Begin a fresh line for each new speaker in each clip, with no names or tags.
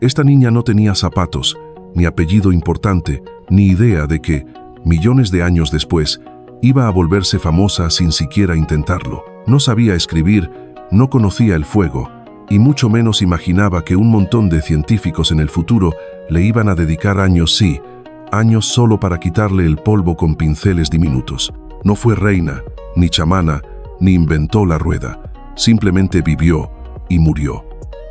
Esta niña no tenía zapatos, ni apellido importante, ni idea de que, millones de años después, iba a volverse famosa sin siquiera intentarlo. No sabía escribir, no conocía el fuego, y mucho menos imaginaba que un montón de científicos en el futuro le iban a dedicar años, sí, años solo para quitarle el polvo con pinceles diminutos. No fue reina, ni chamana, ni inventó la rueda. Simplemente vivió y murió.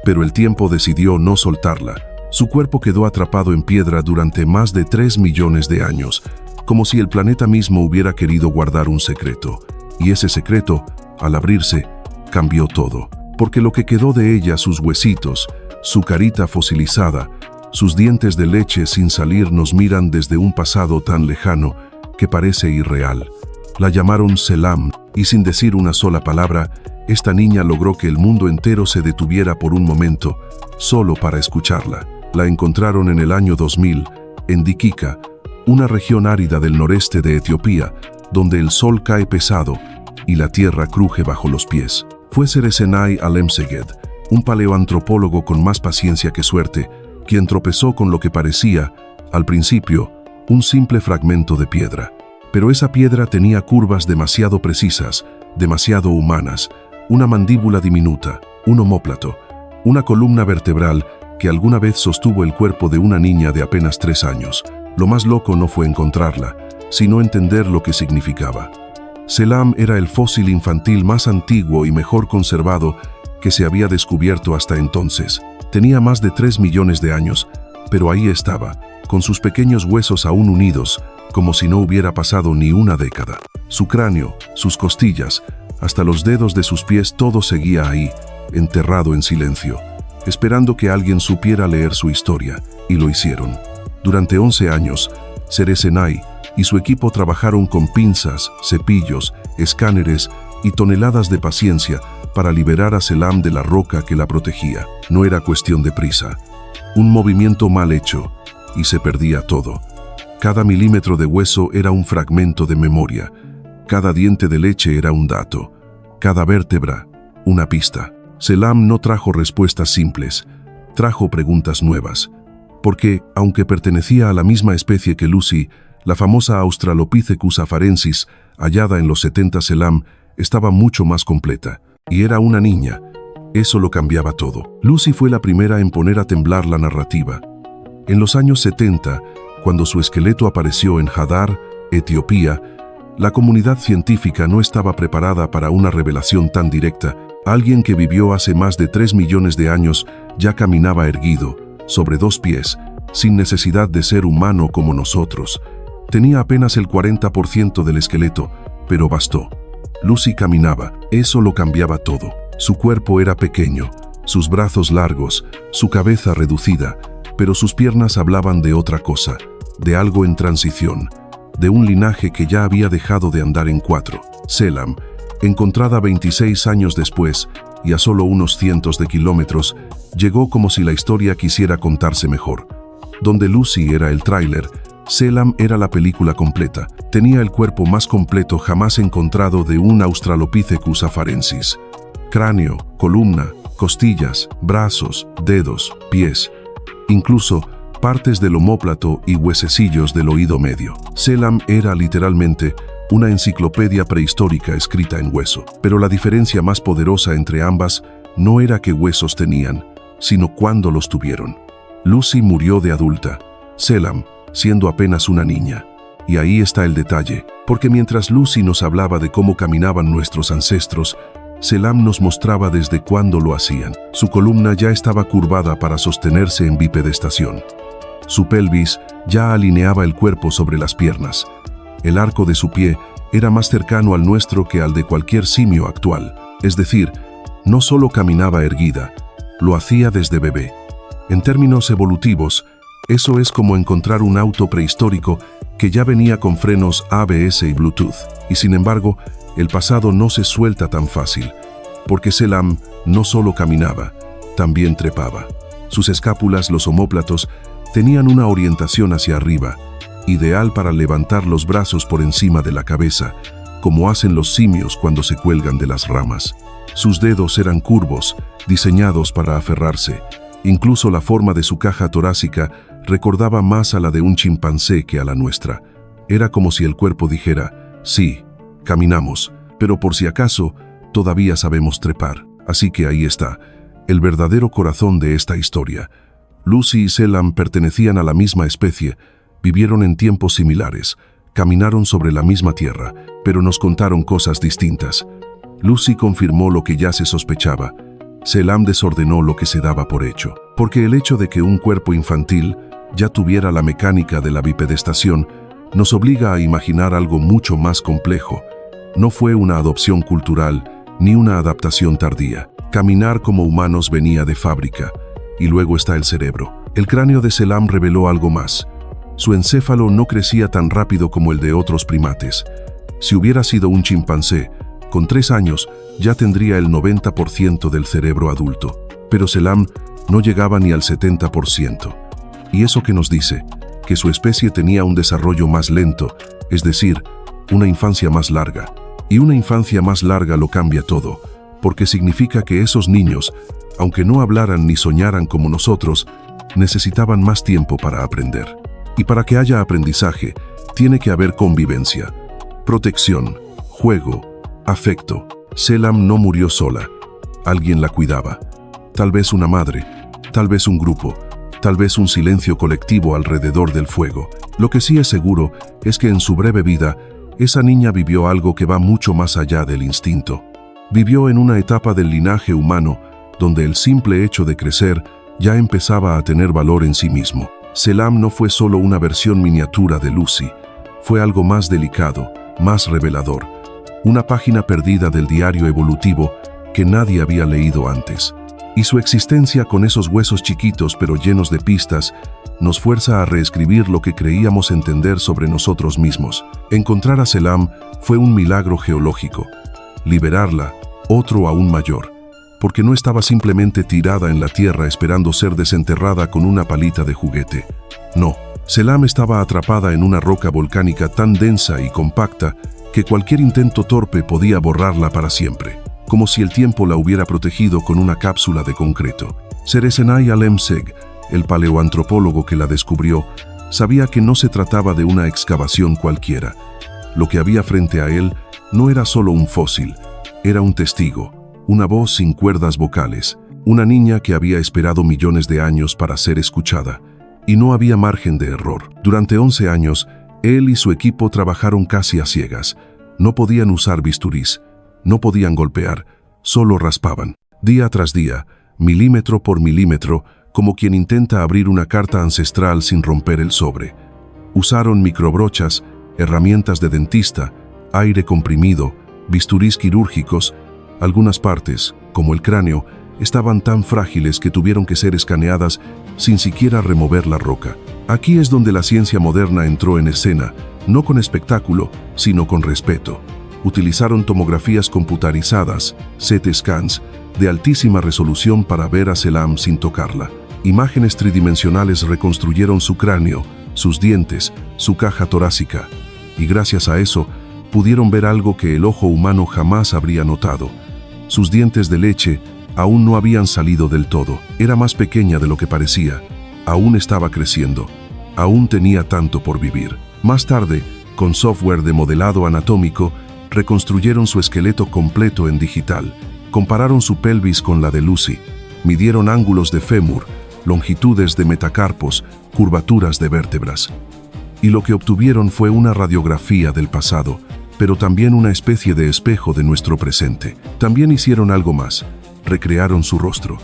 Pero el tiempo decidió no soltarla. Su cuerpo quedó atrapado en piedra durante más de 3 millones de años, como si el planeta mismo hubiera querido guardar un secreto. Y ese secreto, al abrirse, cambió todo. Porque lo que quedó de ella, sus huesitos, su carita fosilizada, sus dientes de leche sin salir, nos miran desde un pasado tan lejano que parece irreal. La llamaron Selam, y sin decir una sola palabra, esta niña logró que el mundo entero se detuviera por un momento, solo para escucharla. La encontraron en el año 2000, en Dikika, una región árida del noreste de Etiopía, donde el sol cae pesado y la tierra cruje bajo los pies. Fue Seresenay Alemseged, un paleoantropólogo con más paciencia que suerte, quien tropezó con lo que parecía, al principio, un simple fragmento de piedra. Pero esa piedra tenía curvas demasiado precisas, demasiado humanas, una mandíbula diminuta, un omóplato, una columna vertebral que alguna vez sostuvo el cuerpo de una niña de apenas 3 años. Lo más loco no fue encontrarla, sino entender lo que significaba. Selam era el fósil infantil más antiguo y mejor conservado que se había descubierto hasta entonces. Tenía más de 3 millones de años, pero ahí estaba, con sus pequeños huesos aún unidos, como si no hubiera pasado ni una década. Su cráneo, sus costillas, hasta los dedos de sus pies, todo seguía ahí, enterrado en silencio, esperando que alguien supiera leer su historia, y lo hicieron. Durante 11 años, Seresenay y su equipo trabajaron con pinzas, cepillos, escáneres y toneladas de paciencia para liberar a Selam de la roca que la protegía. No era cuestión de prisa. Un movimiento mal hecho, y se perdía todo. Cada milímetro de hueso era un fragmento de memoria. Cada diente de leche era un dato. Cada vértebra, una pista. Selam no trajo respuestas simples, trajo preguntas nuevas. Porque, aunque pertenecía a la misma especie que Lucy, la famosa Australopithecus afarensis, hallada en los 70, Selam estaba mucho más completa. Y era una niña. Eso lo cambiaba todo. Lucy fue la primera en poner a temblar la narrativa. En los años 70, cuando su esqueleto apareció en Hadar, Etiopía, la comunidad científica no estaba preparada para una revelación tan directa. Alguien que vivió hace más de 3 millones de años ya caminaba erguido, sobre 2 pies, sin necesidad de ser humano como nosotros. Tenía apenas el 40% del esqueleto, pero bastó. Lucy caminaba, eso lo cambiaba todo. Su cuerpo era pequeño, sus brazos largos, su cabeza reducida, pero sus piernas hablaban de otra cosa, de algo en transición, de un linaje que ya había dejado de andar en 4. Selam, encontrada 26 años después y a solo unos cientos de kilómetros, llegó como si la historia quisiera contarse mejor. Donde Lucy era el tráiler, Selam era la película completa. Tenía el cuerpo más completo jamás encontrado de un Australopithecus afarensis. Cráneo, columna, costillas, brazos, dedos, pies, incluso partes del omóplato y huesecillos del oído medio. Selam era literalmente una enciclopedia prehistórica escrita en hueso. Pero la diferencia más poderosa entre ambas no era qué huesos tenían, sino cuándo los tuvieron. Lucy murió de adulta, Selam siendo apenas una niña. Y ahí está el detalle, porque mientras Lucy nos hablaba de cómo caminaban nuestros ancestros, Selam nos mostraba desde cuándo lo hacían. Su columna ya estaba curvada para sostenerse en bipedestación. Su pelvis ya alineaba el cuerpo sobre las piernas. El arco de su pie era más cercano al nuestro que al de cualquier simio actual. Es decir, no solo caminaba erguida, lo hacía desde bebé. En términos evolutivos, eso es como encontrar un auto prehistórico que ya venía con frenos ABS y Bluetooth. Y sin embargo, el pasado no se suelta tan fácil, porque Selam no solo caminaba, también trepaba. Sus escápulas, los omóplatos, tenían una orientación hacia arriba, ideal para levantar los brazos por encima de la cabeza, como hacen los simios cuando se cuelgan de las ramas. Sus dedos eran curvos, diseñados para aferrarse, Incluso la forma de su caja torácica recordaba más a la de un chimpancé que a la nuestra. Era como si el cuerpo dijera, sí, caminamos, pero por si acaso, todavía sabemos trepar. Así que ahí está, el verdadero corazón de esta historia. Lucy y Selam pertenecían a la misma especie, vivieron en tiempos similares, caminaron sobre la misma tierra, pero nos contaron cosas distintas. Lucy confirmó lo que ya se sospechaba. Selam desordenó lo que se daba por hecho. Porque el hecho de que un cuerpo infantil ya tuviera la mecánica de la bipedestación nos obliga a imaginar algo mucho más complejo. No fue una adopción cultural ni una adaptación tardía. Caminar como humanos venía de fábrica. Y luego está el cerebro. El cráneo de Selam reveló algo más. Su encéfalo no crecía tan rápido como el de otros primates. Si hubiera sido un chimpancé, con 3 años ya tendría el 90% del cerebro adulto. Pero Selam no llegaba ni al 70%. ¿Y eso qué nos dice? Que su especie tenía un desarrollo más lento, es decir, una infancia más larga. Y una infancia más larga lo cambia todo, porque significa que esos niños, aunque no hablaran ni soñaran como nosotros, necesitaban más tiempo para aprender. Y para que haya aprendizaje, tiene que haber convivencia, protección, juego, afecto. Selam no murió sola. Alguien la cuidaba. Tal vez una madre, tal vez un grupo, tal vez un silencio colectivo alrededor del fuego. Lo que sí es seguro es que en su breve vida, esa niña vivió algo que va mucho más allá del instinto. Vivió en una etapa del linaje humano donde el simple hecho de crecer ya empezaba a tener valor en sí mismo. Selam no fue solo una versión miniatura de Lucy, fue algo más delicado, más revelador, una página perdida del diario evolutivo que nadie había leído antes. Y su existencia con esos huesos chiquitos pero llenos de pistas nos fuerza a reescribir lo que creíamos entender sobre nosotros mismos. Encontrar a Selam fue un milagro geológico. Liberarla, otro aún mayor, porque no estaba simplemente tirada en la tierra esperando ser desenterrada con una palita de juguete. No, Selam estaba atrapada en una roca volcánica tan densa y compacta que cualquier intento torpe podía borrarla para siempre, como si el tiempo la hubiera protegido con una cápsula de concreto. Seresenay Alemseg, el paleoantropólogo que la descubrió, sabía que no se trataba de una excavación cualquiera. Lo que había frente a él no era solo un fósil, era un testigo, una voz sin cuerdas vocales, una niña que había esperado millones de años para ser escuchada, y no había margen de error. Durante 11 años, él y su equipo trabajaron casi a ciegas. No podían usar bisturís, no podían golpear, solo raspaban. Día tras día, milímetro por milímetro, como quien intenta abrir una carta ancestral sin romper el sobre. Usaron microbrochas, herramientas de dentista, aire comprimido, bisturís quirúrgicos. Algunas partes, como el cráneo, estaban tan frágiles que tuvieron que ser escaneadas sin siquiera remover la roca. Aquí es donde la ciencia moderna entró en escena, no con espectáculo, sino con respeto. Utilizaron tomografías computarizadas, CT scans, de altísima resolución para ver a Selam sin tocarla. Imágenes tridimensionales reconstruyeron su cráneo, sus dientes, su caja torácica. Y gracias a eso, pudieron ver algo que el ojo humano jamás habría notado. Sus dientes de leche aún no habían salido del todo. Era más pequeña de lo que parecía. Aún estaba creciendo. Aún tenía tanto por vivir. Más tarde, con software de modelado anatómico, reconstruyeron su esqueleto completo en digital. Compararon su pelvis con la de Lucy. Midieron ángulos de fémur, longitudes de metacarpos, curvaturas de vértebras. Y lo que obtuvieron fue una radiografía del pasado, pero también una especie de espejo de nuestro presente. También hicieron algo más. Recrearon su rostro.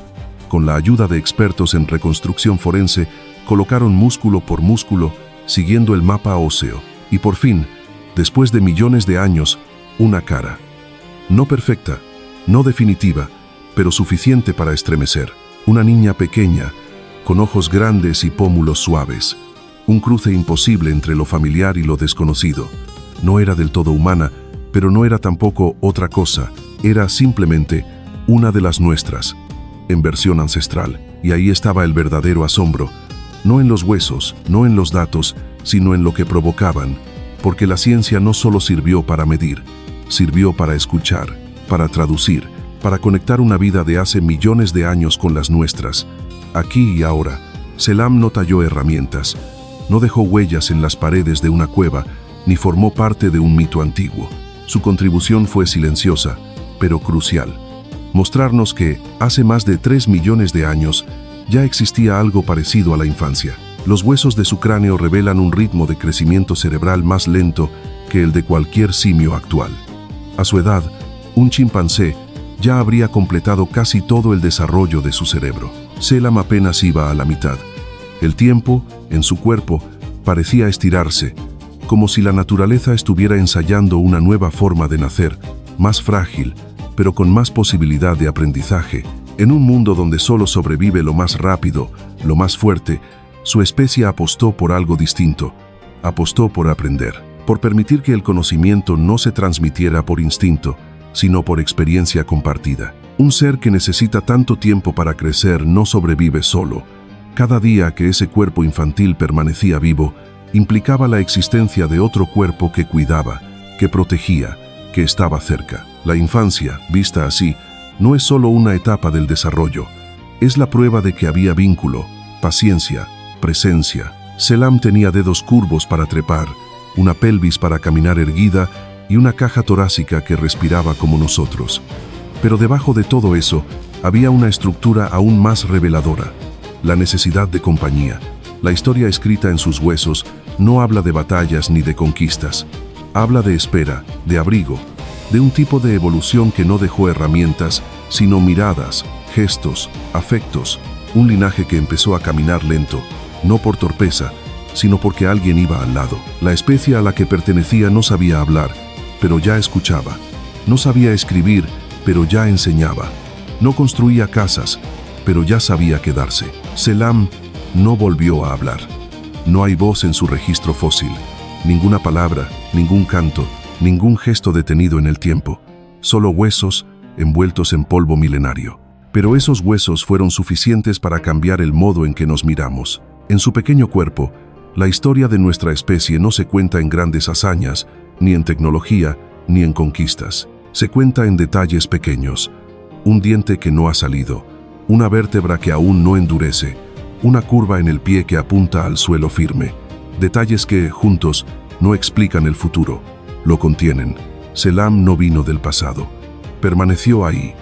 Con la ayuda de expertos en reconstrucción forense, colocaron músculo por músculo, siguiendo el mapa óseo. Y por fin, después de millones de años, una cara. No perfecta, no definitiva, pero suficiente para estremecer. Una niña pequeña, con ojos grandes y pómulos suaves. Un cruce imposible entre lo familiar y lo desconocido. No era del todo humana, pero no era tampoco otra cosa. Era simplemente una de las nuestras, en versión ancestral. Y ahí estaba el verdadero asombro. No en los huesos, no en los datos, sino en lo que provocaban. Porque la ciencia no solo sirvió para medir, sirvió para escuchar, para traducir, para conectar una vida de hace millones de años con las nuestras. Aquí y ahora, Selam no talló herramientas, no dejó huellas en las paredes de una cueva, ni formó parte de un mito antiguo. Su contribución fue silenciosa, pero crucial. Mostrarnos que, hace más de 3 millones de años, ya existía algo parecido a la infancia. Los huesos de su cráneo revelan un ritmo de crecimiento cerebral más lento que el de cualquier simio actual. A su edad, un chimpancé ya habría completado casi todo el desarrollo de su cerebro. Selam apenas iba a la mitad. El tiempo, en su cuerpo, parecía estirarse, como si la naturaleza estuviera ensayando una nueva forma de nacer, más frágil, pero con más posibilidad de aprendizaje. En un mundo donde solo sobrevive lo más rápido, lo más fuerte, su especie apostó por algo distinto. Apostó por aprender, por permitir que el conocimiento no se transmitiera por instinto, sino por experiencia compartida. Un ser que necesita tanto tiempo para crecer no sobrevive solo. Cada día que ese cuerpo infantil permanecía vivo, implicaba la existencia de otro cuerpo que cuidaba, que protegía, que estaba cerca. La infancia, vista así, no es solo una etapa del desarrollo, es la prueba de que había vínculo, paciencia, presencia. Selam tenía dedos curvos para trepar, una pelvis para caminar erguida y una caja torácica que respiraba como nosotros. Pero debajo de todo eso, había una estructura aún más reveladora: la necesidad de compañía. La historia escrita en sus huesos no habla de batallas ni de conquistas. Habla de espera, de abrigo, de un tipo de evolución que no dejó herramientas, sino miradas, gestos, afectos. Un linaje que empezó a caminar lento, no por torpeza, sino porque alguien iba al lado. La especie a la que pertenecía no sabía hablar, pero ya escuchaba. No sabía escribir, pero ya enseñaba. No construía casas, pero ya sabía quedarse. Selam no volvió a hablar. No hay voz en su registro fósil. Ninguna palabra, ningún canto, ningún gesto detenido en el tiempo. Solo huesos envueltos en polvo milenario. Pero esos huesos fueron suficientes para cambiar el modo en que nos miramos. En su pequeño cuerpo, la historia de nuestra especie no se cuenta en grandes hazañas, ni en tecnología, ni en conquistas. Se cuenta en detalles pequeños. Un diente que no ha salido, una vértebra que aún no endurece, una curva en el pie que apunta al suelo firme. Detalles que, juntos, no explican el futuro, lo contienen. Selam no vino del pasado. Permaneció ahí,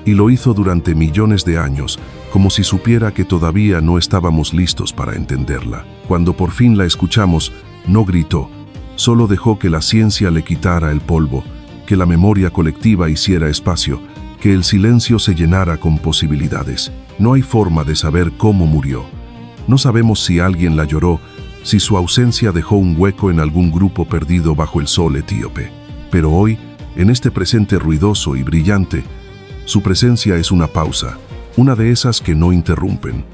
y lo hizo durante millones de años, como si supiera que todavía no estábamos listos para entenderla. Cuando por fin la escuchamos, no gritó, solo dejó que la ciencia le quitara el polvo, que la memoria colectiva hiciera espacio, que el silencio se llenara con posibilidades. No hay forma de saber cómo murió. No sabemos si alguien la lloró, si su ausencia dejó un hueco en algún grupo perdido bajo el sol etíope. Pero hoy, en este presente ruidoso y brillante, su presencia es una pausa, una de esas que no interrumpen,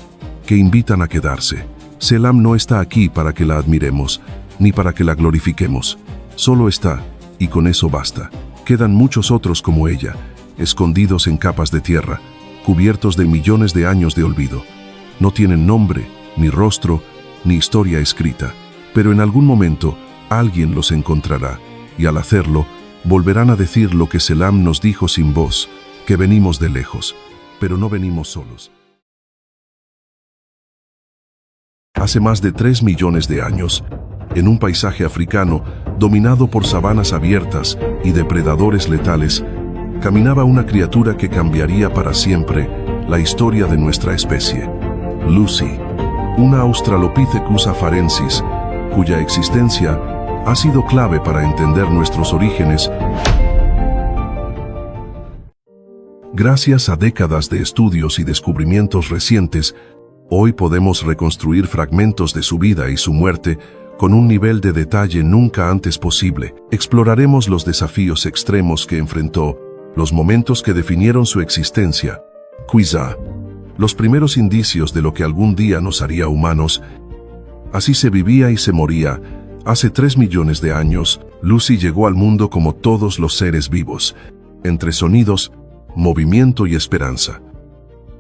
que invitan a quedarse. Selam no está aquí para que la admiremos, ni para que la glorifiquemos. Solo está, y con eso basta. Quedan muchos otros como ella, escondidos en capas de tierra, cubiertos de millones de años de olvido. No tienen nombre, ni rostro, ni historia escrita, pero en algún momento alguien los encontrará, y al hacerlo, volverán a decir lo que Selam nos dijo sin voz, que venimos de lejos, pero no venimos solos. Hace más de 3 millones de años, en un paisaje africano dominado por sabanas abiertas y depredadores letales, caminaba una criatura que cambiaría para siempre la historia de nuestra especie. Lucy, una Australopithecus afarensis, cuya existencia ha sido clave para entender nuestros orígenes. Gracias a décadas de estudios y descubrimientos recientes, hoy podemos reconstruir fragmentos de su vida y su muerte con un nivel de detalle nunca antes posible. Exploraremos los desafíos extremos que enfrentó, los momentos que definieron su existencia, quizá los primeros indicios de lo que algún día nos haría humanos. Así se vivía y se moría. Hace 3 millones de años, Lucy llegó al mundo como todos los seres vivos, entre sonidos, movimiento y esperanza.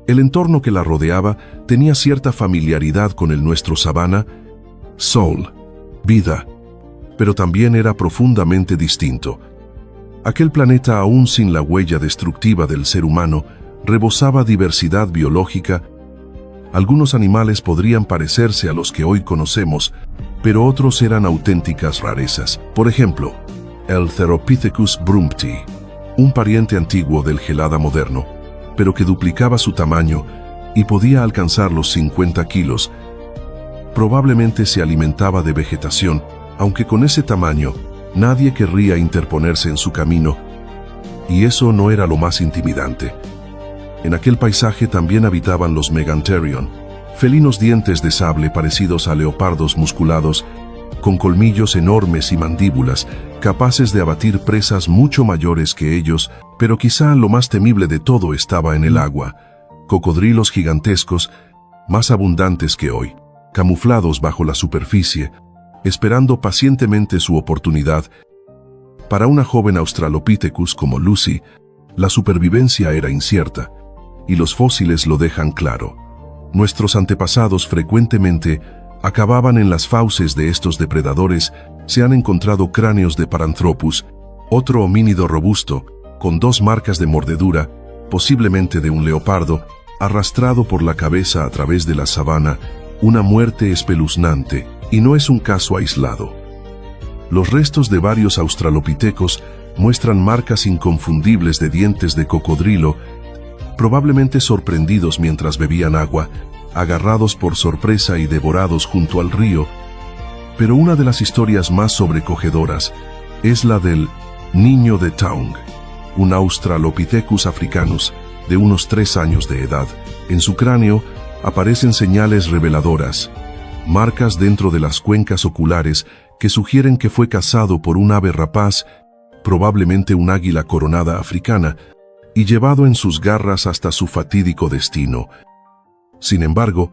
El entorno que la rodeaba tenía cierta familiaridad con el nuestro sabana, sol, vida, pero también era profundamente distinto. Aquel planeta, aún sin la huella destructiva del ser humano, rebosaba diversidad biológica, Algunos animales podrían parecerse a los que hoy conocemos, pero otros eran auténticas rarezas. Por ejemplo, el Theropithecus brumpti, un pariente antiguo del gelada moderno, pero que duplicaba su tamaño y podía alcanzar los 50 kilos. Probablemente se alimentaba de vegetación, aunque con ese tamaño nadie querría interponerse en su camino. Y eso no era lo más intimidante. En aquel paisaje también habitaban los Megantherion, felinos dientes de sable parecidos a leopardos musculados, con colmillos enormes y mandíbulas, capaces de abatir presas mucho mayores que ellos, pero quizá lo más temible de todo estaba en el agua. Cocodrilos gigantescos, más abundantes que hoy, camuflados bajo la superficie, esperando pacientemente su oportunidad. Para una joven Australopithecus como Lucy, la supervivencia era incierta, y los fósiles lo dejan claro. Nuestros antepasados frecuentemente acababan en las fauces de estos depredadores. Se han encontrado cráneos de Paranthropus, otro homínido robusto, con 2 marcas de mordedura, posiblemente de un leopardo, arrastrado por la cabeza a través de la sabana, una muerte espeluznante, y no es un caso aislado. Los restos de varios australopithecos muestran marcas inconfundibles de dientes de cocodrilo, probablemente sorprendidos mientras bebían agua, agarrados por sorpresa y devorados junto al río. Pero una de las historias más sobrecogedoras es la del niño de Taung, un Australopithecus africanus de unos 3 años de edad. En su cráneo aparecen señales reveladoras, marcas dentro de las cuencas oculares que sugieren que fue cazado por un ave rapaz, probablemente un águila coronada africana, y llevado en sus garras hasta su fatídico destino. Sin embargo,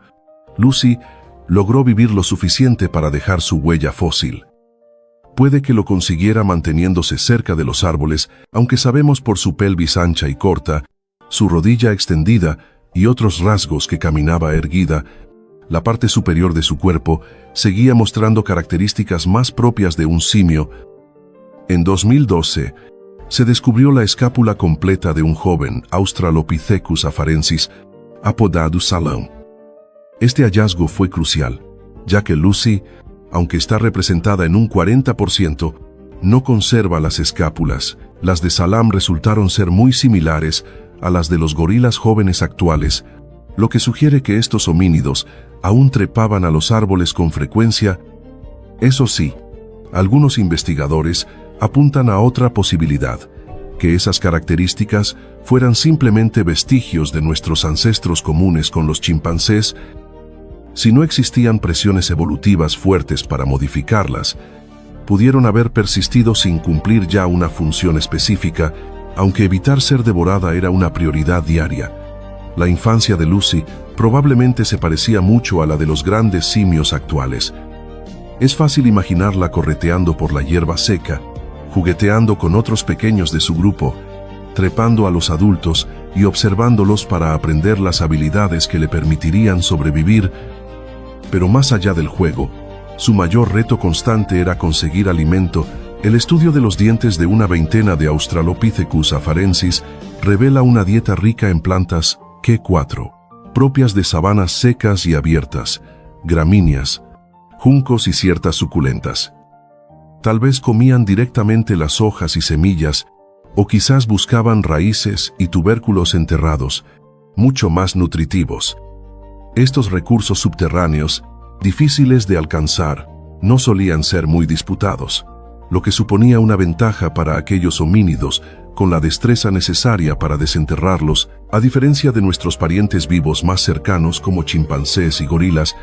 Lucy logró vivir lo suficiente para dejar su huella fósil. Puede que lo consiguiera manteniéndose cerca de los árboles, aunque sabemos por su pelvis ancha y corta, su rodilla extendida y otros rasgos que caminaba erguida, la parte superior de su cuerpo seguía mostrando características más propias de un simio. En 2012, se descubrió la escápula completa de un joven Australopithecus afarensis, apodado Salom. Este hallazgo fue crucial, ya que Lucy, aunque está representada en un 40%, no conserva las escápulas. Las de Salam resultaron ser muy similares a las de los gorilas jóvenes actuales, lo que sugiere que estos homínidos aún trepaban a los árboles con frecuencia. Eso sí, algunos investigadores apuntan a otra posibilidad, que esas características fueran simplemente vestigios de nuestros ancestros comunes con los chimpancés. Si no existían presiones evolutivas fuertes para modificarlas, pudieron haber persistido sin cumplir ya una función específica, aunque evitar ser devorada era una prioridad diaria. La infancia de Lucy probablemente se parecía mucho a la de los grandes simios actuales. Es fácil imaginarla correteando por la hierba seca, jugueteando con otros pequeños de su grupo, trepando a los adultos y observándolos para aprender las habilidades que le permitirían sobrevivir. Pero más allá del juego, su mayor reto constante era conseguir alimento. El estudio de los dientes de una veintena de Australopithecus afarensis revela una dieta rica en plantas Q4, propias de sabanas secas y abiertas, gramíneas, juncos y ciertas suculentas. Tal vez comían directamente las hojas y semillas, o quizás buscaban raíces y tubérculos enterrados, mucho más nutritivos. Estos recursos subterráneos, difíciles de alcanzar, no solían ser muy disputados, lo que suponía una ventaja para aquellos homínidos con la destreza necesaria para desenterrarlos, a diferencia de nuestros parientes vivos más cercanos como chimpancés y gorilas,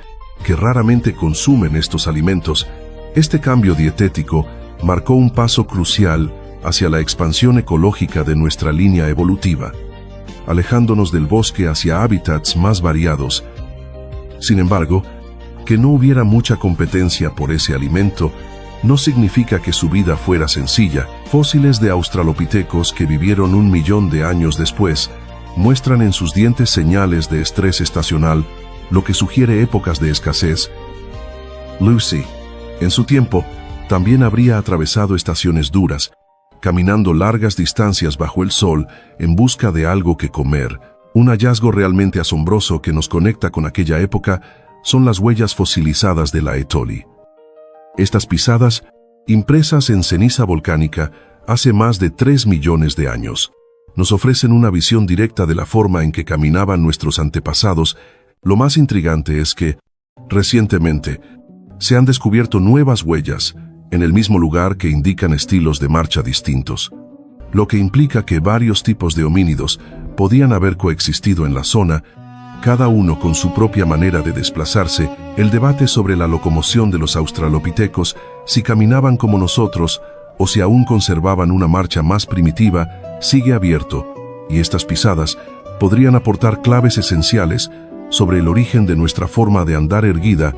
que raramente consumen estos alimentos. Este cambio dietético marcó un paso crucial hacia la expansión ecológica de nuestra línea evolutiva, alejándonos del bosque hacia hábitats más variados. Sin embargo, que no hubiera mucha competencia por ese alimento no significa que su vida fuera sencilla. Fósiles de australopithecos que vivieron 1 millón de años después muestran en sus dientes señales de estrés estacional, lo que sugiere épocas de escasez. Lucy, en su tiempo, también habría atravesado estaciones duras, caminando largas distancias bajo el sol en busca de algo que comer. Un hallazgo realmente asombroso que nos conecta con aquella época son las huellas fosilizadas de la Étoile. Estas pisadas, impresas en ceniza volcánica hace más de 3 millones de años, nos ofrecen una visión directa de la forma en que caminaban nuestros antepasados. Lo más intrigante es que, recientemente, se han descubierto nuevas huellas en el mismo lugar que indican estilos de marcha distintos, lo que implica que varios tipos de homínidos podían haber coexistido en la zona, cada uno con su propia manera de desplazarse. El debate sobre la locomoción de los australopitecos, si caminaban como nosotros o si aún conservaban una marcha más primitiva, sigue abierto, y estas pisadas podrían aportar claves esenciales sobre el origen de nuestra forma de andar erguida.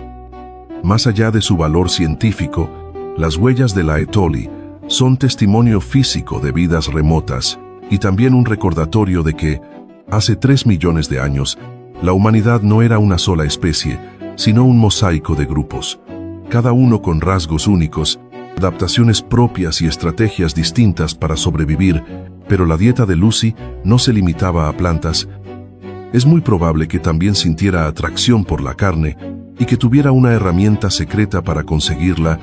Más allá de su valor científico, las huellas de la Étoile son testimonio físico de vidas remotas y también un recordatorio de que, hace 3 millones de años, la humanidad no era una sola especie, sino un mosaico de grupos, cada uno con rasgos únicos, adaptaciones propias y estrategias distintas para sobrevivir. Pero la dieta de Lucy no se limitaba a plantas. Es muy probable que también sintiera atracción por la carne y que tuviera una herramienta secreta para conseguirla.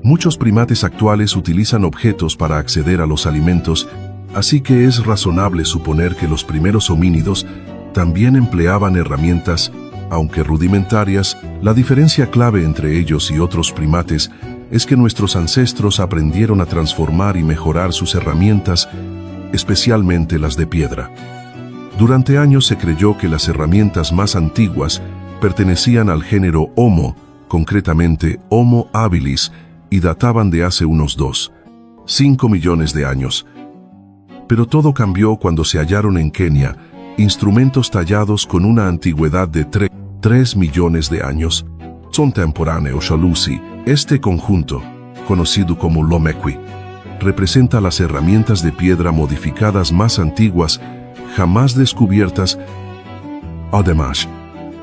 Muchos primates actuales utilizan objetos para acceder a los alimentos, así que es razonable suponer que los primeros homínidos también empleaban herramientas, aunque rudimentarias. La diferencia clave entre ellos y otros primates es que nuestros ancestros aprendieron a transformar y mejorar sus herramientas, especialmente las de piedra. Durante años se creyó que las herramientas más antiguas pertenecían al género Homo, concretamente Homo habilis, y databan de hace unos 2,5 millones de años. Pero todo cambió cuando se hallaron en Kenia instrumentos tallados con una antigüedad de 3 millones de años. Son contemporáneos a Lucy. Este conjunto, conocido como Lomekwi, representa las herramientas de piedra modificadas más antiguas jamás descubiertas. Además,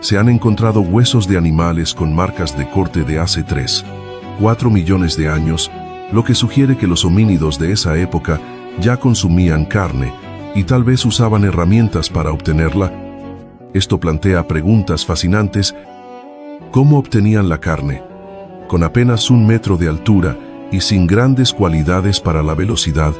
se han encontrado huesos de animales con marcas de corte de hace 3,4 millones de años, lo que sugiere que los homínidos de esa época ya consumían carne y tal vez usaban herramientas para obtenerla. Esto plantea preguntas fascinantes. ¿Cómo obtenían la carne? Con apenas 1 metro de altura y sin grandes cualidades para la velocidad,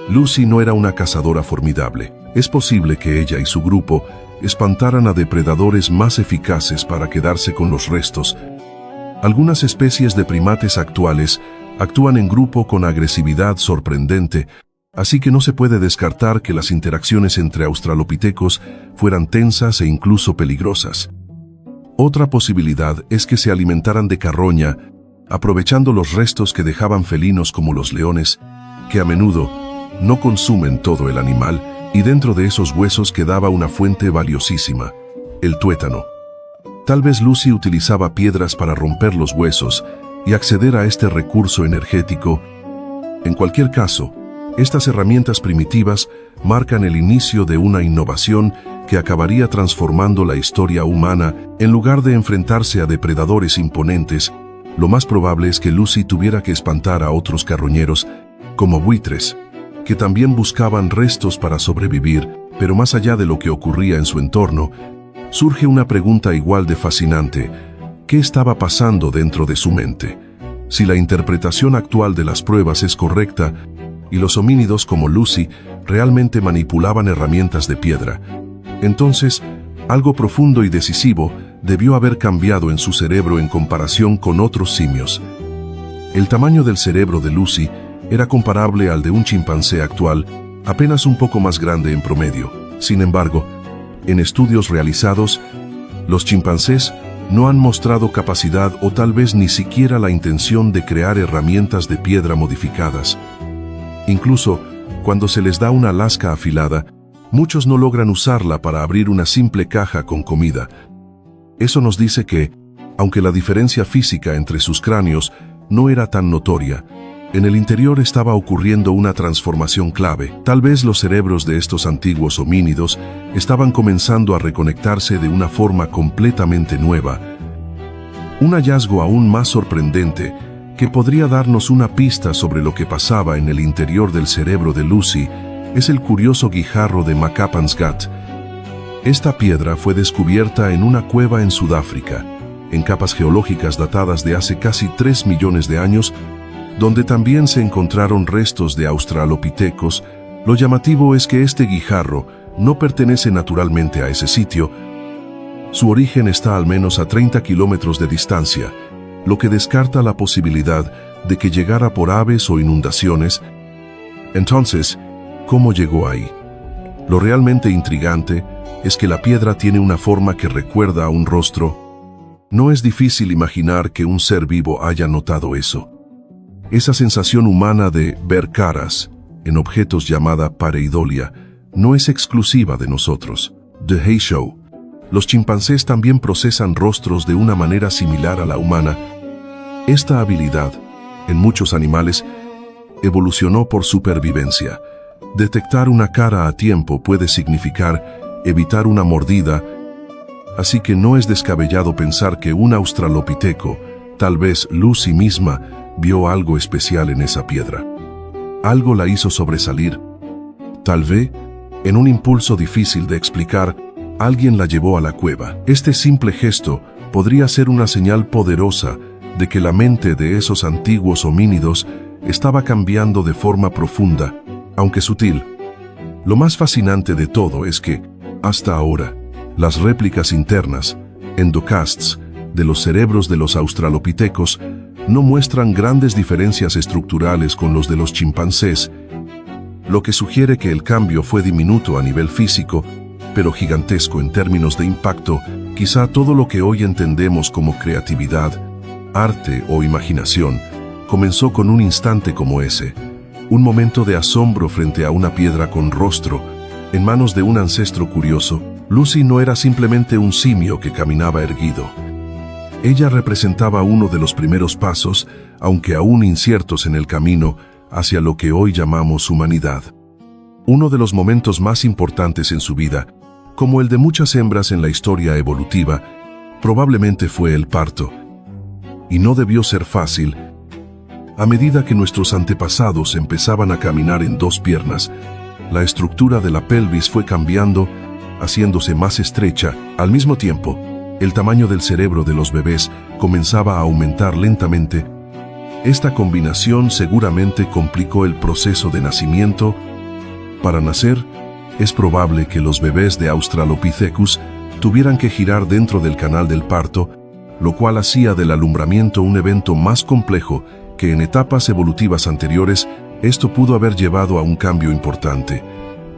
Lucy no era una cazadora formidable. Es posible que ella y su grupo espantaran a depredadores más eficaces para quedarse con los restos. Algunas especies de primates actuales actúan en grupo con agresividad sorprendente, así que no se puede descartar que las interacciones entre australopitecos fueran tensas e incluso peligrosas. Otra posibilidad es que se alimentaran de carroña, aprovechando los restos que dejaban felinos como los leones, que a menudo no consumen todo el animal, y dentro de esos huesos quedaba una fuente valiosísima, el tuétano. Tal vez Lucy utilizaba piedras para romper los huesos y acceder a este recurso energético. En cualquier caso, estas herramientas primitivas marcan el inicio de una innovación que acabaría transformando la historia humana. En lugar de enfrentarse a depredadores imponentes, lo más probable es que Lucy tuviera que espantar a otros carroñeros, como buitres, que también buscaban restos para sobrevivir. Pero más allá de lo que ocurría en su entorno, surge una pregunta igual de fascinante. ¿Qué estaba pasando dentro de su mente? Si la interpretación actual de las pruebas es correcta, y los homínidos como Lucy realmente manipulaban herramientas de piedra, entonces algo profundo y decisivo debió haber cambiado en su cerebro en comparación con otros simios. El tamaño del cerebro de Lucy era comparable al de un chimpancé actual, apenas un poco más grande en promedio. Sin embargo, en estudios realizados, los chimpancés no han mostrado capacidad o tal vez ni siquiera la intención de crear herramientas de piedra modificadas. Incluso, cuando se les da una lasca afilada, muchos no logran usarla para abrir una simple caja con comida. Eso nos dice que, aunque la diferencia física entre sus cráneos no era tan notoria, en el interior estaba ocurriendo una transformación clave. Tal vez los cerebros de estos antiguos homínidos estaban comenzando a reconectarse de una forma completamente nueva. Un hallazgo aún más sorprendente que podría darnos una pista sobre lo que pasaba en el interior del cerebro de Lucy es el curioso guijarro de Macappan's Gut. Esta piedra fue descubierta en una cueva en Sudáfrica, en capas geológicas datadas de hace casi 3 millones de años, donde también se encontraron restos de australopitecos. Lo llamativo es que este guijarro no pertenece naturalmente a ese sitio. Su origen está al menos a 30 kilómetros de distancia, lo que descarta la posibilidad de que llegara por aves o inundaciones. Entonces, ¿cómo llegó ahí? Lo realmente intrigante es que la piedra tiene una forma que recuerda a un rostro. No es difícil imaginar que un ser vivo haya notado eso. Esa sensación humana de ver caras en objetos llamada pareidolia no es exclusiva de nosotros. The Hay Show. Los chimpancés también procesan rostros de una manera similar a la humana. Esta habilidad, en muchos animales, evolucionó por supervivencia. Detectar una cara a tiempo puede significar evitar una mordida, así que no es descabellado pensar que un australopiteco, tal vez Lucy misma, vio algo especial en esa piedra. Algo la hizo sobresalir. Tal vez, en un impulso difícil de explicar, alguien la llevó a la cueva. Este simple gesto podría ser una señal poderosa de que la mente de esos antiguos homínidos estaba cambiando de forma profunda, aunque sutil. Lo más fascinante de todo es que, hasta ahora, las réplicas internas, endocasts, de los cerebros de los australopitecos no muestran grandes diferencias estructurales con los de los chimpancés, lo que sugiere que el cambio fue diminuto a nivel físico, pero gigantesco en términos de impacto. Quizá todo lo que hoy entendemos como creatividad, arte o imaginación comenzó con un instante como ese, un momento de asombro frente a una piedra con rostro, en manos de un ancestro curioso. Lucy no era simplemente un simio que caminaba erguido. Ella representaba uno de los primeros pasos, aunque aún inciertos en el camino, hacia lo que hoy llamamos humanidad. Uno de los momentos más importantes en su vida, como el de muchas hembras en la historia evolutiva, probablemente fue el parto. Y no debió ser fácil. A medida que nuestros antepasados empezaban a caminar en dos piernas, la estructura de la pelvis fue cambiando, haciéndose más estrecha. Al mismo tiempo, el tamaño del cerebro de los bebés comenzaba a aumentar lentamente. Esta combinación seguramente complicó el proceso de nacimiento. Para nacer, es probable que los bebés de Australopithecus tuvieran que girar dentro del canal del parto, lo cual hacía del alumbramiento un evento más complejo que en etapas evolutivas anteriores. Esto pudo haber llevado a un cambio importante,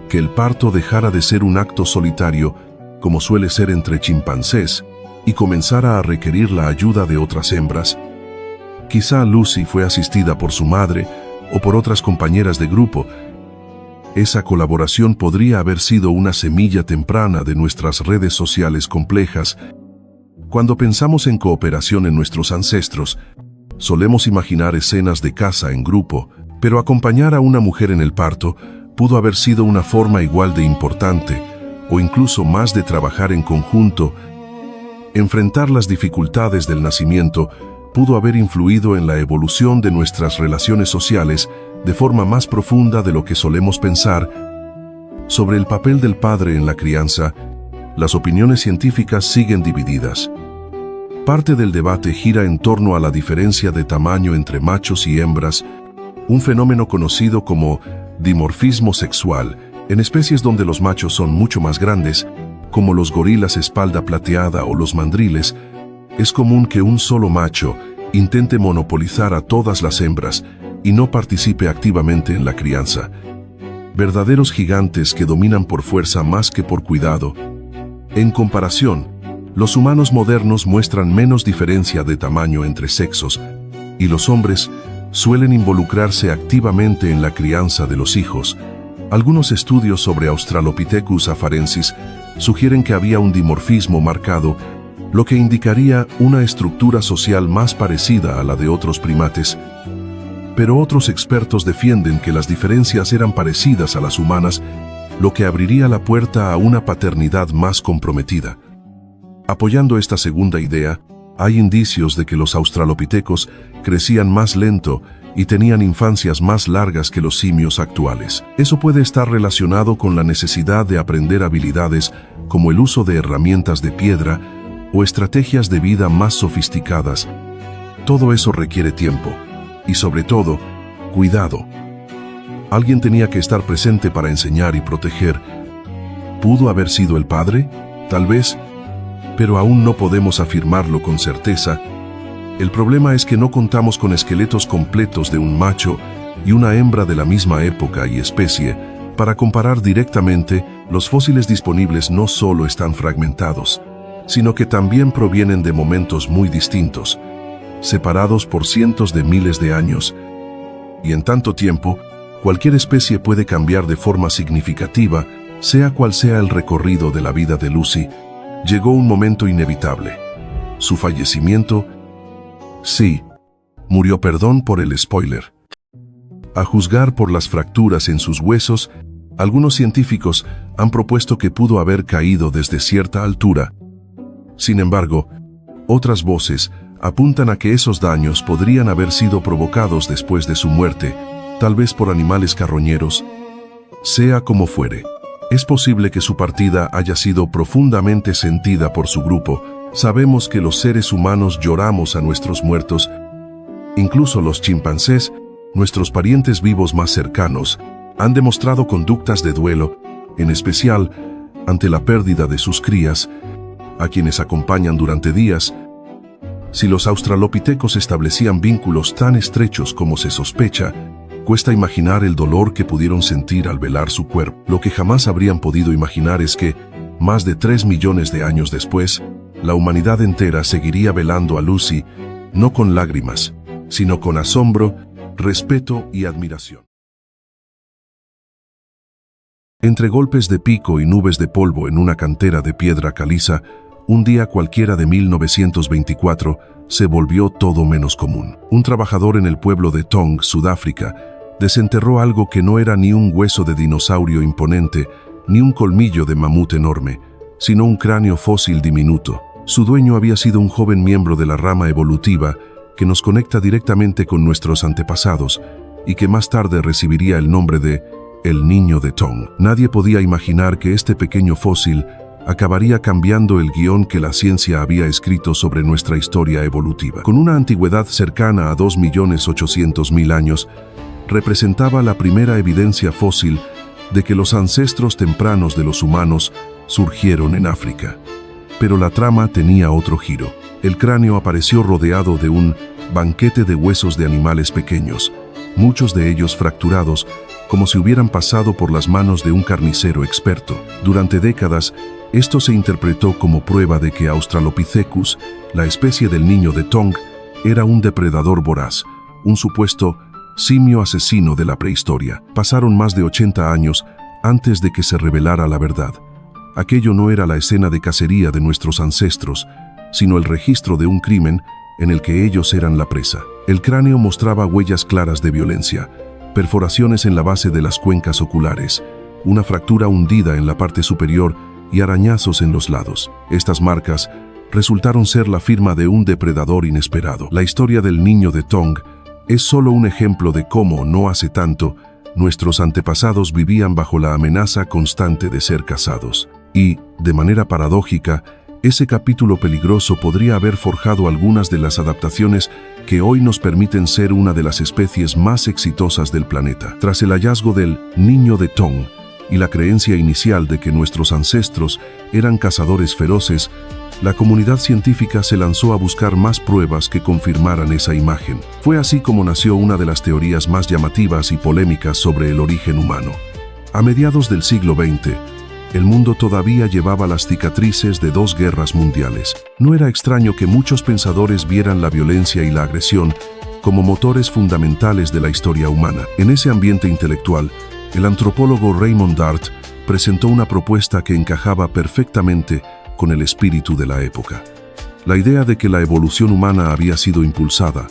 que el parto dejara de ser un acto solitario, como suele ser entre chimpancés, y comenzara a requerir la ayuda de otras hembras. Quizá Lucy fue asistida por su madre o por otras compañeras de grupo. Esa colaboración podría haber sido una semilla temprana de nuestras redes sociales complejas. Cuando pensamos en cooperación en nuestros ancestros, solemos imaginar escenas de caza en grupo, pero acompañar a una mujer en el parto pudo haber sido una forma igual de importante, o incluso más, de trabajar en conjunto. Enfrentar las dificultades del nacimiento pudo haber influido en la evolución de nuestras relaciones sociales de forma más profunda de lo que solemos pensar. Sobre el papel del padre en la crianza, las opiniones científicas siguen divididas. Parte del debate gira en torno a la diferencia de tamaño entre machos y hembras, un fenómeno conocido como dimorfismo sexual, en especies donde los machos son mucho más grandes, como los gorilas espalda plateada o los mandriles. Es común que un solo macho intente monopolizar a todas las hembras y no participe activamente en la crianza. Verdaderos gigantes que dominan por fuerza más que por cuidado. En comparación, los humanos modernos muestran menos diferencia de tamaño entre sexos, y los hombres suelen involucrarse activamente en la crianza de los hijos. Algunos estudios sobre Australopithecus afarensis sugieren que había un dimorfismo marcado, lo que indicaría una estructura social más parecida a la de otros primates. Pero otros expertos defienden que las diferencias eran parecidas a las humanas, lo que abriría la puerta a una paternidad más comprometida. Apoyando esta segunda idea, hay indicios de que los australopitecos crecían más lento y tenían infancias más largas que los simios actuales. Eso puede estar relacionado con la necesidad de aprender habilidades como el uso de herramientas de piedra o estrategias de vida más sofisticadas. Todo eso requiere tiempo y, sobre todo, cuidado. Alguien tenía que estar presente para enseñar y proteger. ¿Pudo haber sido el padre? Tal vez, pero aún no podemos afirmarlo con certeza. El problema es que no contamos con esqueletos completos de un macho y una hembra de la misma época y especie. Para comparar directamente, los fósiles disponibles no solo están fragmentados, sino que también provienen de momentos muy distintos, separados por cientos de miles de años. Y en tanto tiempo, cualquier especie puede cambiar de forma significativa, sea cual sea el recorrido de la vida de Lucy. Llegó un momento inevitable. Su fallecimiento. Sí, murió, perdón por el spoiler. A juzgar por las fracturas en sus huesos, algunos científicos han propuesto que pudo haber caído desde cierta altura. Sin embargo, otras voces apuntan a que esos daños podrían haber sido provocados después de su muerte, tal vez por animales carroñeros. Sea como fuere, es posible que su partida haya sido profundamente sentida por su grupo. Sabemos que los seres humanos lloramos a nuestros muertos. Incluso los chimpancés, nuestros parientes vivos más cercanos, han demostrado conductas de duelo, en especial ante la pérdida de sus crías, a quienes acompañan durante días. Si los australopitecos establecían vínculos tan estrechos como se sospecha, cuesta imaginar el dolor que pudieron sentir al velar su cuerpo. Lo que jamás habrían podido imaginar es que, más de 3 millones de años después, la humanidad entera seguiría velando a Lucy, no con lágrimas, sino con asombro, respeto y admiración. Entre golpes de pico y nubes de polvo en una cantera de piedra caliza, un día cualquiera de 1924 se volvió todo menos común. Un trabajador en el pueblo de Tong, Sudáfrica, desenterró algo que no era ni un hueso de dinosaurio imponente, ni un colmillo de mamut enorme, sino un cráneo fósil diminuto. Su dueño había sido un joven miembro de la rama evolutiva que nos conecta directamente con nuestros antepasados y que más tarde recibiría el nombre de el Niño de Tong. Nadie podía imaginar que este pequeño fósil acabaría cambiando el guión que la ciencia había escrito sobre nuestra historia evolutiva. Con una antigüedad cercana a 2.800.000 años, representaba la primera evidencia fósil de que los ancestros tempranos de los humanos surgieron en África. Pero la trama tenía otro giro. El cráneo apareció rodeado de un banquete de huesos de animales pequeños, muchos de ellos fracturados, como si hubieran pasado por las manos de un carnicero experto. Durante décadas, esto se interpretó como prueba de que Australopithecus, la especie del Niño de Tong, era un depredador voraz, un supuesto simio asesino de la prehistoria. Pasaron más de 80 años antes de que se revelara la verdad. Aquello no era la escena de cacería de nuestros ancestros, sino el registro de un crimen en el que ellos eran la presa. El cráneo mostraba huellas claras de violencia, perforaciones en la base de las cuencas oculares, una fractura hundida en la parte superior y arañazos en los lados. Estas marcas resultaron ser la firma de un depredador inesperado. La historia del Niño de Tong es solo un ejemplo de cómo, no hace tanto, nuestros antepasados vivían bajo la amenaza constante de ser cazados. Y, de manera paradójica, ese capítulo peligroso podría haber forjado algunas de las adaptaciones que hoy nos permiten ser una de las especies más exitosas del planeta. Tras el hallazgo del Niño de Tong y la creencia inicial de que nuestros ancestros eran cazadores feroces, la comunidad científica se lanzó a buscar más pruebas que confirmaran esa imagen. Fue así como nació una de las teorías más llamativas y polémicas sobre el origen humano. A mediados del siglo XX, el mundo todavía llevaba las cicatrices de 2 guerras mundiales. No era extraño que muchos pensadores vieran la violencia y la agresión como motores fundamentales de la historia humana. En ese ambiente intelectual, el antropólogo Raymond Dart presentó una propuesta que encajaba perfectamente con el espíritu de la época. La idea de que la evolución humana había sido impulsada,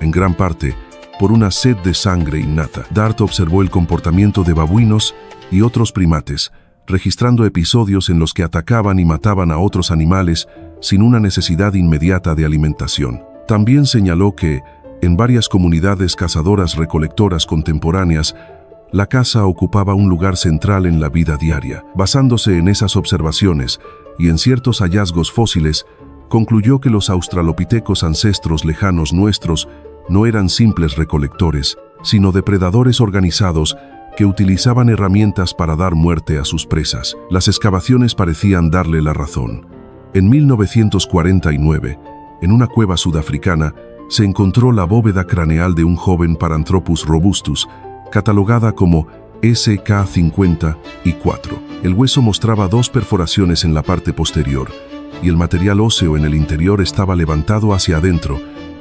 en gran parte, por una sed de sangre innata. Dart observó el comportamiento de babuinos y otros primates, registrando episodios en los que atacaban y mataban a otros animales sin una necesidad inmediata de alimentación. También señaló que, en varias comunidades cazadoras-recolectoras contemporáneas, La caza ocupaba un lugar central en la vida diaria. Basándose en esas observaciones y en ciertos hallazgos fósiles, concluyó que los australopitecos ancestros lejanos nuestros no eran simples recolectores, sino depredadores organizados que utilizaban herramientas para dar muerte a sus presas. Las excavaciones parecían darle la razón. En 1949, en una cueva sudafricana, se encontró la bóveda craneal de un joven Paranthropus robustus, catalogada como SK54. El hueso mostraba 2 perforaciones en la parte posterior, y el material óseo en el interior estaba levantado hacia adentro,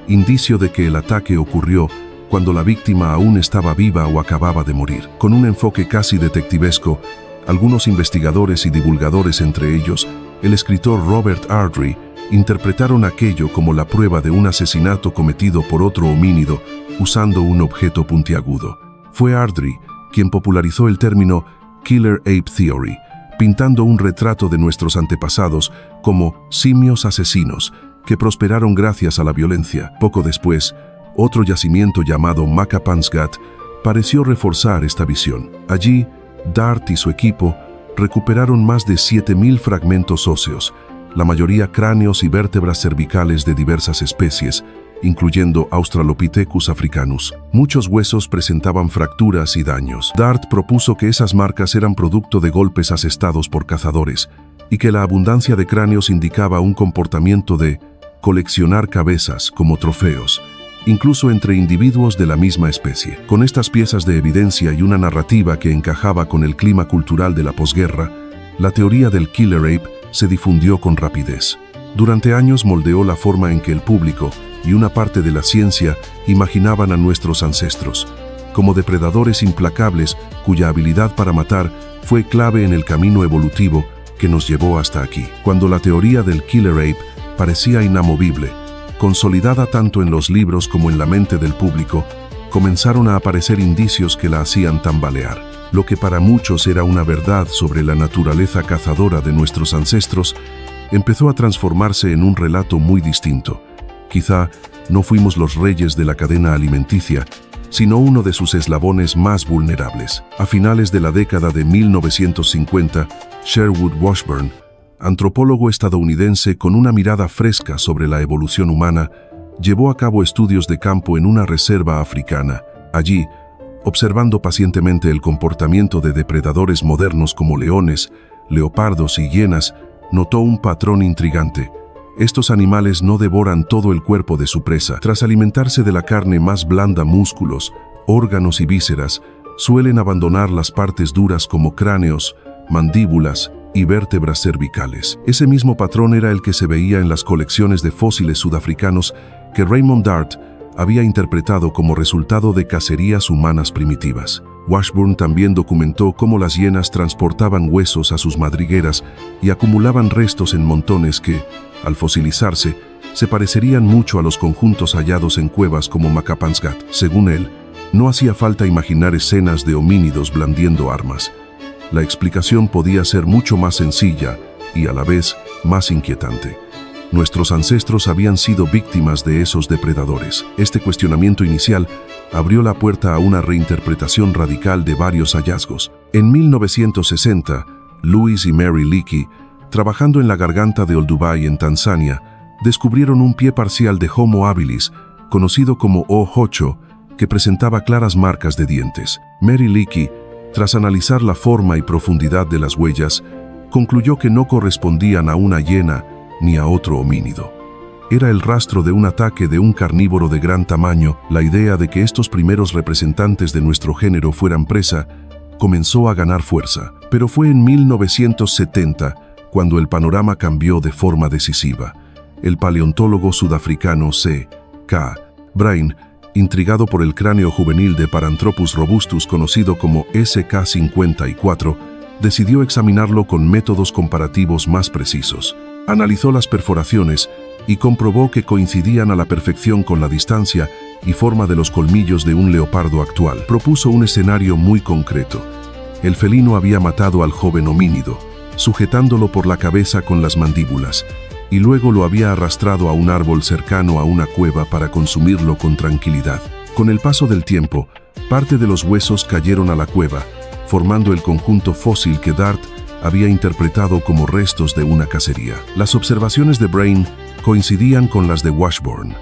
indicio de que el ataque ocurrió cuando la víctima aún estaba viva o acababa de morir. Con un enfoque casi detectivesco, algunos investigadores y divulgadores, entre ellos el escritor Robert Ardrey, interpretaron aquello como la prueba de un asesinato cometido por otro homínido usando un objeto puntiagudo. Fue Ardrey quien popularizó el término Killer Ape Theory, pintando un retrato de nuestros antepasados como simios asesinos que prosperaron gracias a la violencia. Poco después, otro yacimiento llamado Makapansgat pareció reforzar esta visión. Allí, Dart y su equipo recuperaron más de 7.000 fragmentos óseos, la mayoría cráneos y vértebras cervicales de diversas especies, incluyendo Australopithecus africanus. Muchos huesos presentaban fracturas y daños. Dart propuso que esas marcas eran producto de golpes asestados por cazadores y que la abundancia de cráneos indicaba un comportamiento de coleccionar cabezas como trofeos, incluso entre individuos de la misma especie. Con estas piezas de evidencia y una narrativa que encajaba con el clima cultural de la posguerra, la teoría del Killer Ape se difundió con rapidez. Durante años moldeó la forma en que el público y una parte de la ciencia imaginaban a nuestros ancestros como depredadores implacables cuya habilidad para matar fue clave en el camino evolutivo que nos llevó hasta aquí. Cuando la teoría del Killer Ape parecía inamovible, consolidada tanto en los libros como en la mente del público, comenzaron a aparecer indicios que la hacían tambalear. Lo que para muchos era una verdad sobre la naturaleza cazadora de nuestros ancestros, empezó a transformarse en un relato muy distinto. Quizá no fuimos los reyes de la cadena alimenticia, sino uno de sus eslabones más vulnerables. A finales de la década de 1950, Sherwood Washburn, antropólogo estadounidense con una mirada fresca sobre la evolución humana, llevó a cabo estudios de campo en una reserva africana. Allí, observando pacientemente el comportamiento de depredadores modernos como leones, leopardos y hienas, notó un patrón intrigante. Estos animales no devoran todo el cuerpo de su presa. Tras alimentarse de la carne más blanda, músculos, órganos y vísceras, suelen abandonar las partes duras como cráneos, mandíbulas y vértebras cervicales. Ese mismo patrón era el que se veía en las colecciones de fósiles sudafricanos que Raymond Dart había interpretado como resultado de cacerías humanas primitivas. Washburn también documentó cómo las hienas transportaban huesos a sus madrigueras y acumulaban restos en montones que, al fosilizarse, se parecerían mucho a los conjuntos hallados en cuevas como Makapansgat. Según él, no hacía falta imaginar escenas de homínidos blandiendo armas. La explicación podía ser mucho más sencilla y a la vez más inquietante. Nuestros ancestros habían sido víctimas de esos depredadores. Este cuestionamiento inicial abrió la puerta a una reinterpretación radical de varios hallazgos. En 1960, Louis y Mary Leakey, trabajando en la garganta de Olduvai en Tanzania, descubrieron un pie parcial de Homo habilis, conocido como O8, que presentaba claras marcas de dientes. Mary Leakey, tras analizar la forma y profundidad de las huellas, concluyó que no correspondían a una hiena ni a otro homínido. Era el rastro de un ataque de un carnívoro de gran tamaño. La idea de que estos primeros representantes de nuestro género fueran presa comenzó a ganar fuerza, pero fue en 1970 cuando el panorama cambió de forma decisiva. El paleontólogo sudafricano C.K. Brain, intrigado por el cráneo juvenil de Paranthropus robustus conocido como SK54, decidió examinarlo con métodos comparativos más precisos. Analizó las perforaciones y comprobó que coincidían a la perfección con la distancia y forma de los colmillos de un leopardo actual. Propuso un escenario muy concreto. El felino había matado al joven homínido, sujetándolo por la cabeza con las mandíbulas, y luego lo había arrastrado a un árbol cercano a una cueva para consumirlo con tranquilidad. Con el paso del tiempo, Parte de los huesos cayeron a la cueva, formando el conjunto fósil que Dart había interpretado como restos de una cacería. Las observaciones de Brain coincidían con las de Washburn.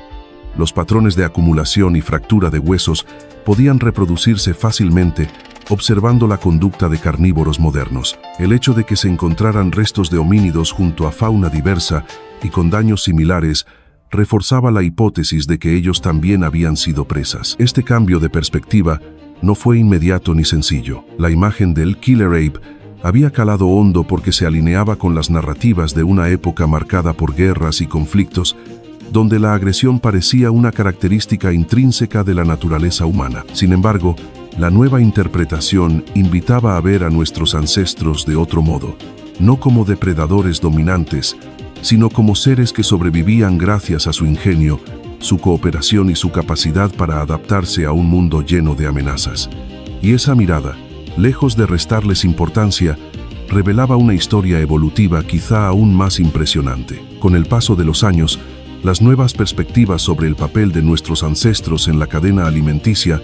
Los patrones de acumulación y fractura de huesos podían reproducirse fácilmente observando la conducta de carnívoros modernos. El hecho de que se encontraran restos de homínidos junto a fauna diversa y con daños similares reforzaba la hipótesis de que ellos también habían sido presas. Este cambio de perspectiva no fue inmediato ni sencillo. La imagen del Killer Ape había calado hondo porque se alineaba con las narrativas de una época marcada por guerras y conflictos, donde la agresión parecía una característica intrínseca de la naturaleza humana. Sin embargo, la nueva interpretación invitaba a ver a nuestros ancestros de otro modo, no como depredadores dominantes, sino como seres que sobrevivían gracias a su ingenio, su cooperación y su capacidad para adaptarse a un mundo lleno de amenazas. Y esa mirada, lejos de restarles importancia, revelaba una historia evolutiva quizá aún más impresionante. Con el paso de los años, las nuevas perspectivas sobre el papel de nuestros ancestros en la cadena alimenticia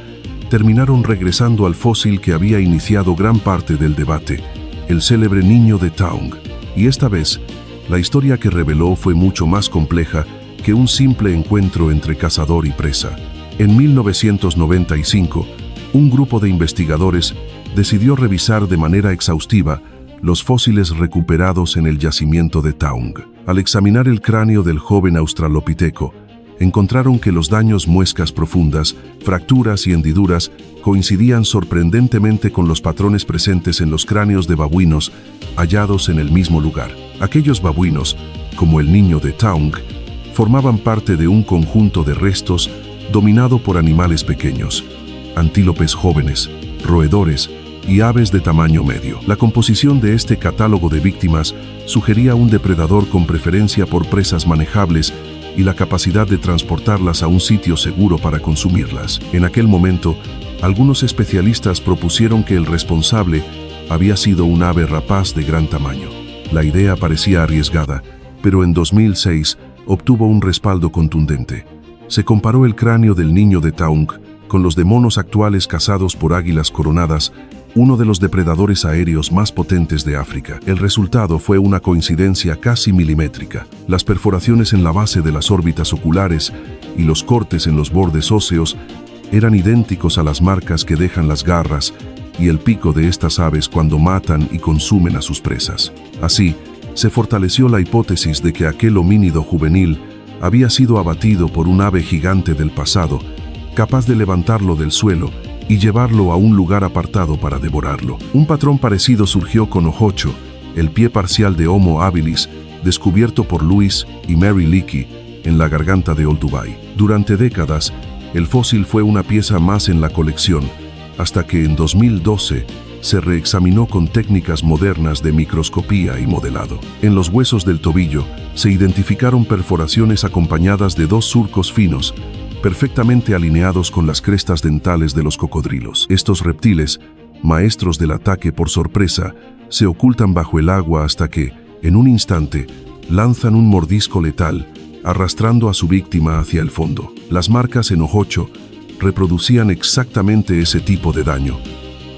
terminaron regresando al fósil que había iniciado gran parte del debate, el célebre niño de Taung. Y esta vez, la historia que reveló fue mucho más compleja que un simple encuentro entre cazador y presa. En 1995, un grupo de investigadores decidió revisar de manera exhaustiva los fósiles recuperados en el yacimiento de Taung. Al examinar el cráneo del joven australopiteco, encontraron que los daños, muescas profundas, fracturas y hendiduras coincidían sorprendentemente con los patrones presentes en los cráneos de babuinos hallados en el mismo lugar. Aquellos babuinos, como el niño de Taung, formaban parte de un conjunto de restos dominado por animales pequeños, antílopes jóvenes, roedores y aves de tamaño medio. La composición de este catálogo de víctimas sugería un depredador con preferencia por presas manejables y la capacidad de transportarlas a un sitio seguro para consumirlas. En aquel momento, algunos especialistas propusieron que el responsable había sido un ave rapaz de gran tamaño. La idea parecía arriesgada, pero en 2006 obtuvo un respaldo contundente. Se comparó el cráneo del niño de Taung con los de monos actuales cazados por águilas coronadas, uno de los depredadores aéreos más potentes de África. El resultado fue una coincidencia casi milimétrica. Las perforaciones en la base de las órbitas oculares y los cortes en los bordes óseos eran idénticos a las marcas que dejan las garras y el pico de estas aves cuando matan y consumen a sus presas. Así, se fortaleció la hipótesis de que aquel homínido juvenil había sido abatido por un ave gigante del pasado, capaz de levantarlo del suelo y llevarlo a un lugar apartado para devorarlo. Un patrón parecido surgió con Ojocho, el pie parcial de Homo habilis, descubierto por Louis y Mary Leakey en la garganta de Old Dubai. Durante décadas, el fósil fue una pieza más en la colección, hasta que en 2012 se reexaminó con técnicas modernas de microscopía y modelado. En los huesos del tobillo se identificaron perforaciones acompañadas de dos surcos finos, perfectamente alineados con las crestas dentales de los cocodrilos. Estos reptiles, maestros del ataque por sorpresa, se ocultan bajo el agua hasta que, en un instante, lanzan un mordisco letal, arrastrando a su víctima hacia el fondo. Las marcas en Ojocho reproducían exactamente ese tipo de daño,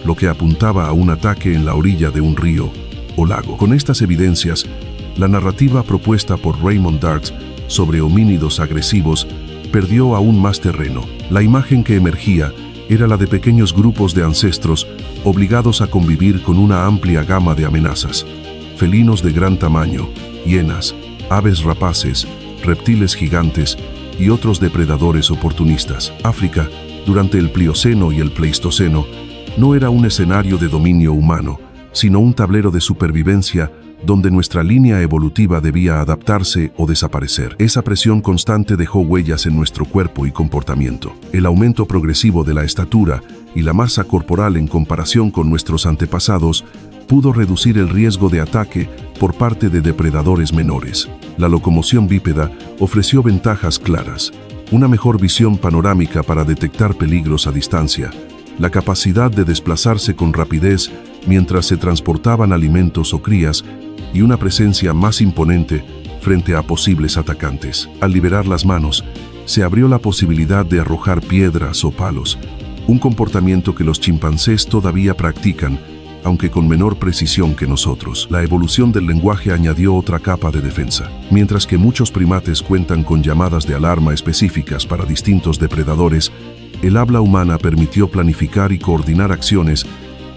lo que apuntaba a un ataque en la orilla de un río o lago. Con estas evidencias, la narrativa propuesta por Raymond Dart sobre homínidos agresivos perdió aún más terreno. La imagen que emergía era la de pequeños grupos de ancestros obligados a convivir con una amplia gama de amenazas: felinos de gran tamaño, hienas, aves rapaces, reptiles gigantes y otros depredadores oportunistas. África, durante el Plioceno y el Pleistoceno, no era un escenario de dominio humano, sino un tablero de supervivencia donde nuestra línea evolutiva debía adaptarse o desaparecer. Esa presión constante dejó huellas en nuestro cuerpo y comportamiento. El aumento progresivo de la estatura y la masa corporal en comparación con nuestros antepasados pudo reducir el riesgo de ataque por parte de depredadores menores. La locomoción bípeda ofreció ventajas claras: una mejor visión panorámica para detectar peligros a distancia, la capacidad de desplazarse con rapidez mientras se transportaban alimentos o crías, y una presencia más imponente frente a posibles atacantes. Al liberar las manos, se abrió la posibilidad de arrojar piedras o palos, un comportamiento que los chimpancés todavía practican, aunque con menor precisión que nosotros. La evolución del lenguaje añadió otra capa de defensa. Mientras que muchos primates cuentan con llamadas de alarma específicas para distintos depredadores, el habla humana permitió planificar y coordinar acciones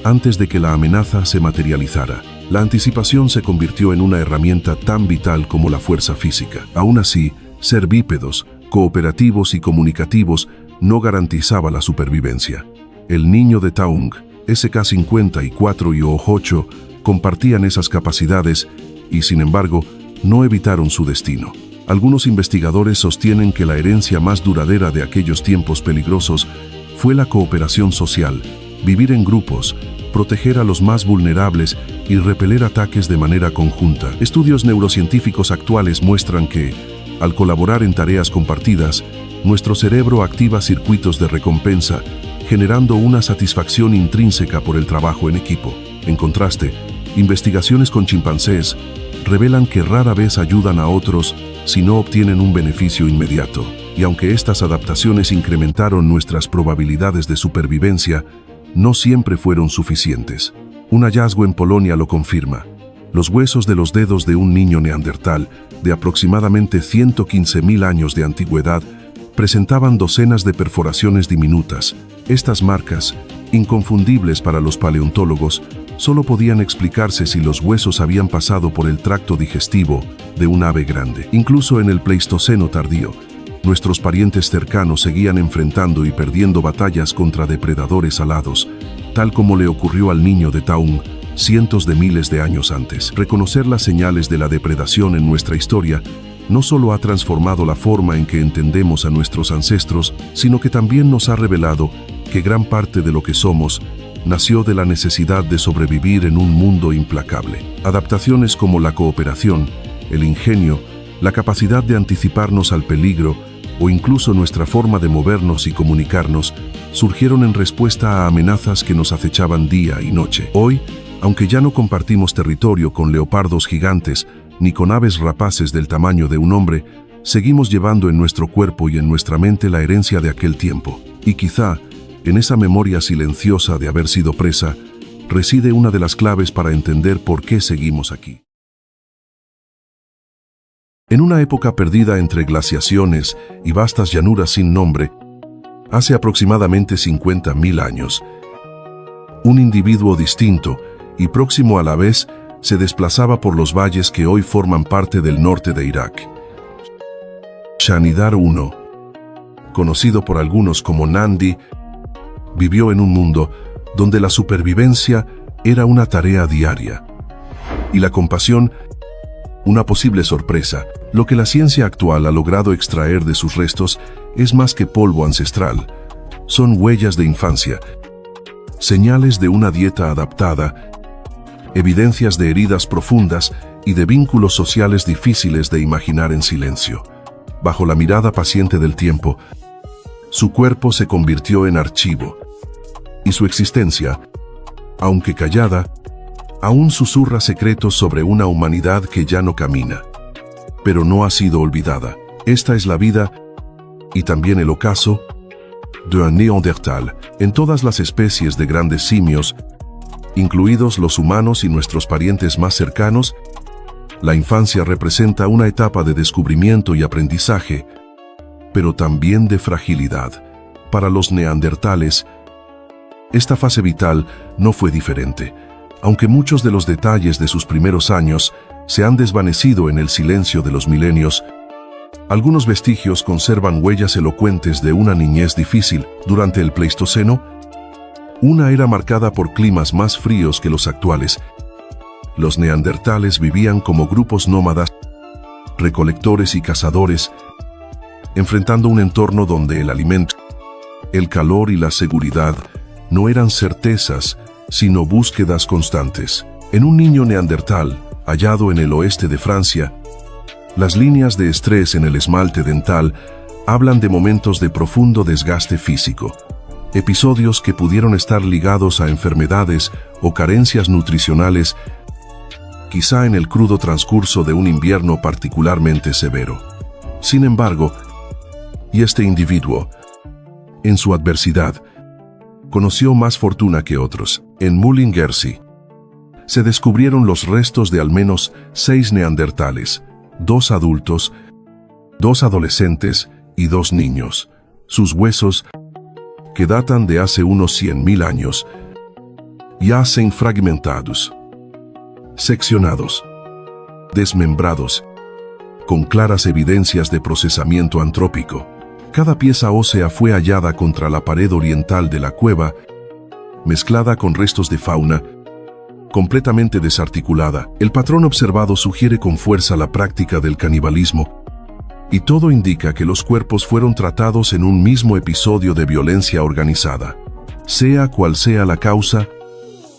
antes de que la amenaza se materializara. La anticipación se convirtió en una herramienta tan vital como la fuerza física. Aún así, ser bípedos, cooperativos y comunicativos no garantizaba la supervivencia. El niño de Taung, SK-54 y OH compartían esas capacidades y, sin embargo, no evitaron su destino. Algunos investigadores sostienen que la herencia más duradera de aquellos tiempos peligrosos fue la cooperación social, vivir en grupos, proteger a los más vulnerables y repeler ataques de manera conjunta. Estudios neurocientíficos actuales muestran que, al colaborar en tareas compartidas, nuestro cerebro activa circuitos de recompensa, generando una satisfacción intrínseca por el trabajo en equipo. En contraste, investigaciones con chimpancés revelan que rara vez ayudan a otros si no obtienen un beneficio inmediato. Y aunque estas adaptaciones incrementaron nuestras probabilidades de supervivencia, no siempre fueron suficientes. Un hallazgo en Polonia lo confirma. Los huesos de los dedos de un niño neandertal, de aproximadamente 115.000 años de antigüedad, presentaban docenas de perforaciones diminutas. Estas marcas, inconfundibles para los paleontólogos, solo podían explicarse si los huesos habían pasado por el tracto digestivo de un ave grande. Incluso en el Pleistoceno tardío, nuestros parientes cercanos seguían enfrentando y perdiendo batallas contra depredadores alados, tal como le ocurrió al niño de Taung cientos de miles de años antes. Reconocer las señales de la depredación en nuestra historia no solo ha transformado la forma en que entendemos a nuestros ancestros, sino que también nos ha revelado que gran parte de lo que somos nació de la necesidad de sobrevivir en un mundo implacable. Adaptaciones como la cooperación, el ingenio, la capacidad de anticiparnos al peligro o incluso nuestra forma de movernos y comunicarnos surgieron en respuesta a amenazas que nos acechaban día y noche. Hoy, aunque ya no compartimos territorio con leopardos gigantes ni con aves rapaces del tamaño de un hombre, seguimos llevando en nuestro cuerpo y en nuestra mente la herencia de aquel tiempo. Y quizá, en esa memoria silenciosa de haber sido presa, reside una de las claves para entender por qué seguimos aquí. En una época perdida entre glaciaciones y vastas llanuras sin nombre, hace aproximadamente 50.000 años, un individuo distinto y próximo a la vez se desplazaba por los valles que hoy forman parte del norte de Irak. Shanidar I, conocido por algunos como Nandi, vivió en un mundo donde la supervivencia era una tarea diaria y la compasión una posible sorpresa. Lo que la ciencia actual ha logrado extraer de sus restos es más que polvo ancestral. Son huellas de infancia, señales de una dieta adaptada, evidencias de heridas profundas y de vínculos sociales difíciles de imaginar en silencio. Bajo la mirada paciente del tiempo, su cuerpo se convirtió en archivo, y su existencia, aunque callada, aún susurra secretos sobre una humanidad que ya no camina. Pero no ha sido olvidada. Esta es la vida, y también el ocaso, de un Neandertal. En todas las especies de grandes simios, incluidos los humanos y nuestros parientes más cercanos, la infancia representa una etapa de descubrimiento y aprendizaje, pero también de fragilidad. Para los neandertales, esta fase vital no fue diferente, aunque muchos de los detalles de sus primeros años se han desvanecido en el silencio de los milenios. Algunos vestigios conservan huellas elocuentes de una niñez difícil. Durante el Pleistoceno, una era marcada por climas más fríos que los actuales. Los neandertales vivían como grupos nómadas, recolectores y cazadores, enfrentando un entorno donde el alimento, el calor y la seguridad no eran certezas, sino búsquedas constantes. En un niño neandertal, hallado en el oeste de Francia, las líneas de estrés en el esmalte dental hablan de momentos de profundo desgaste físico, episodios que pudieron estar ligados a enfermedades o carencias nutricionales, quizá en el crudo transcurso de un invierno particularmente severo. Sin embargo, este individuo, en su adversidad, conoció más fortuna que otros. En Mullingersee se descubrieron los restos de al menos 6 neandertales, 2 adultos, 2 adolescentes y 2 niños. Sus huesos, que datan de hace unos 100.000 años, yacen fragmentados, seccionados, desmembrados, con claras evidencias de procesamiento antrópico. Cada pieza ósea fue hallada contra la pared oriental de la cueva, mezclada con restos de fauna, completamente desarticulada. El patrón observado sugiere con fuerza la práctica del canibalismo, y todo indica que los cuerpos fueron tratados en un mismo episodio de violencia organizada. Sea cual sea la causa,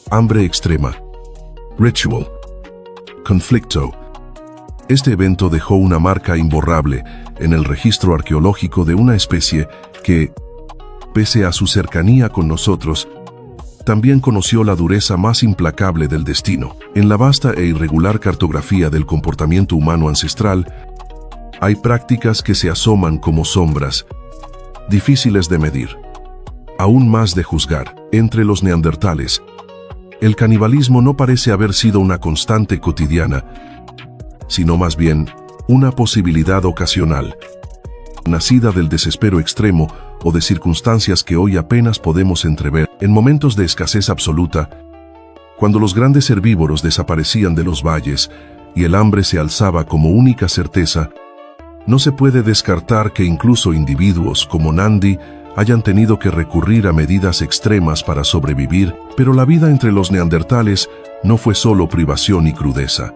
hambre extrema, ritual, conflicto. Este evento dejó una marca imborrable en el registro arqueológico de una especie que, pese a su cercanía con nosotros, también conoció la dureza más implacable del destino. En la vasta e irregular cartografía del comportamiento humano ancestral, hay prácticas que se asoman como sombras, difíciles de medir, aún más de juzgar. Entre los neandertales, el canibalismo no parece haber sido una constante cotidiana, sino más bien una posibilidad ocasional, nacida del desespero extremo o de circunstancias que hoy apenas podemos entrever. En momentos de escasez absoluta, cuando los grandes herbívoros desaparecían de los valles y el hambre se alzaba como única certeza, no se puede descartar que incluso individuos como Nandi hayan tenido que recurrir a medidas extremas para sobrevivir, pero la vida entre los neandertales no fue solo privación y crudeza.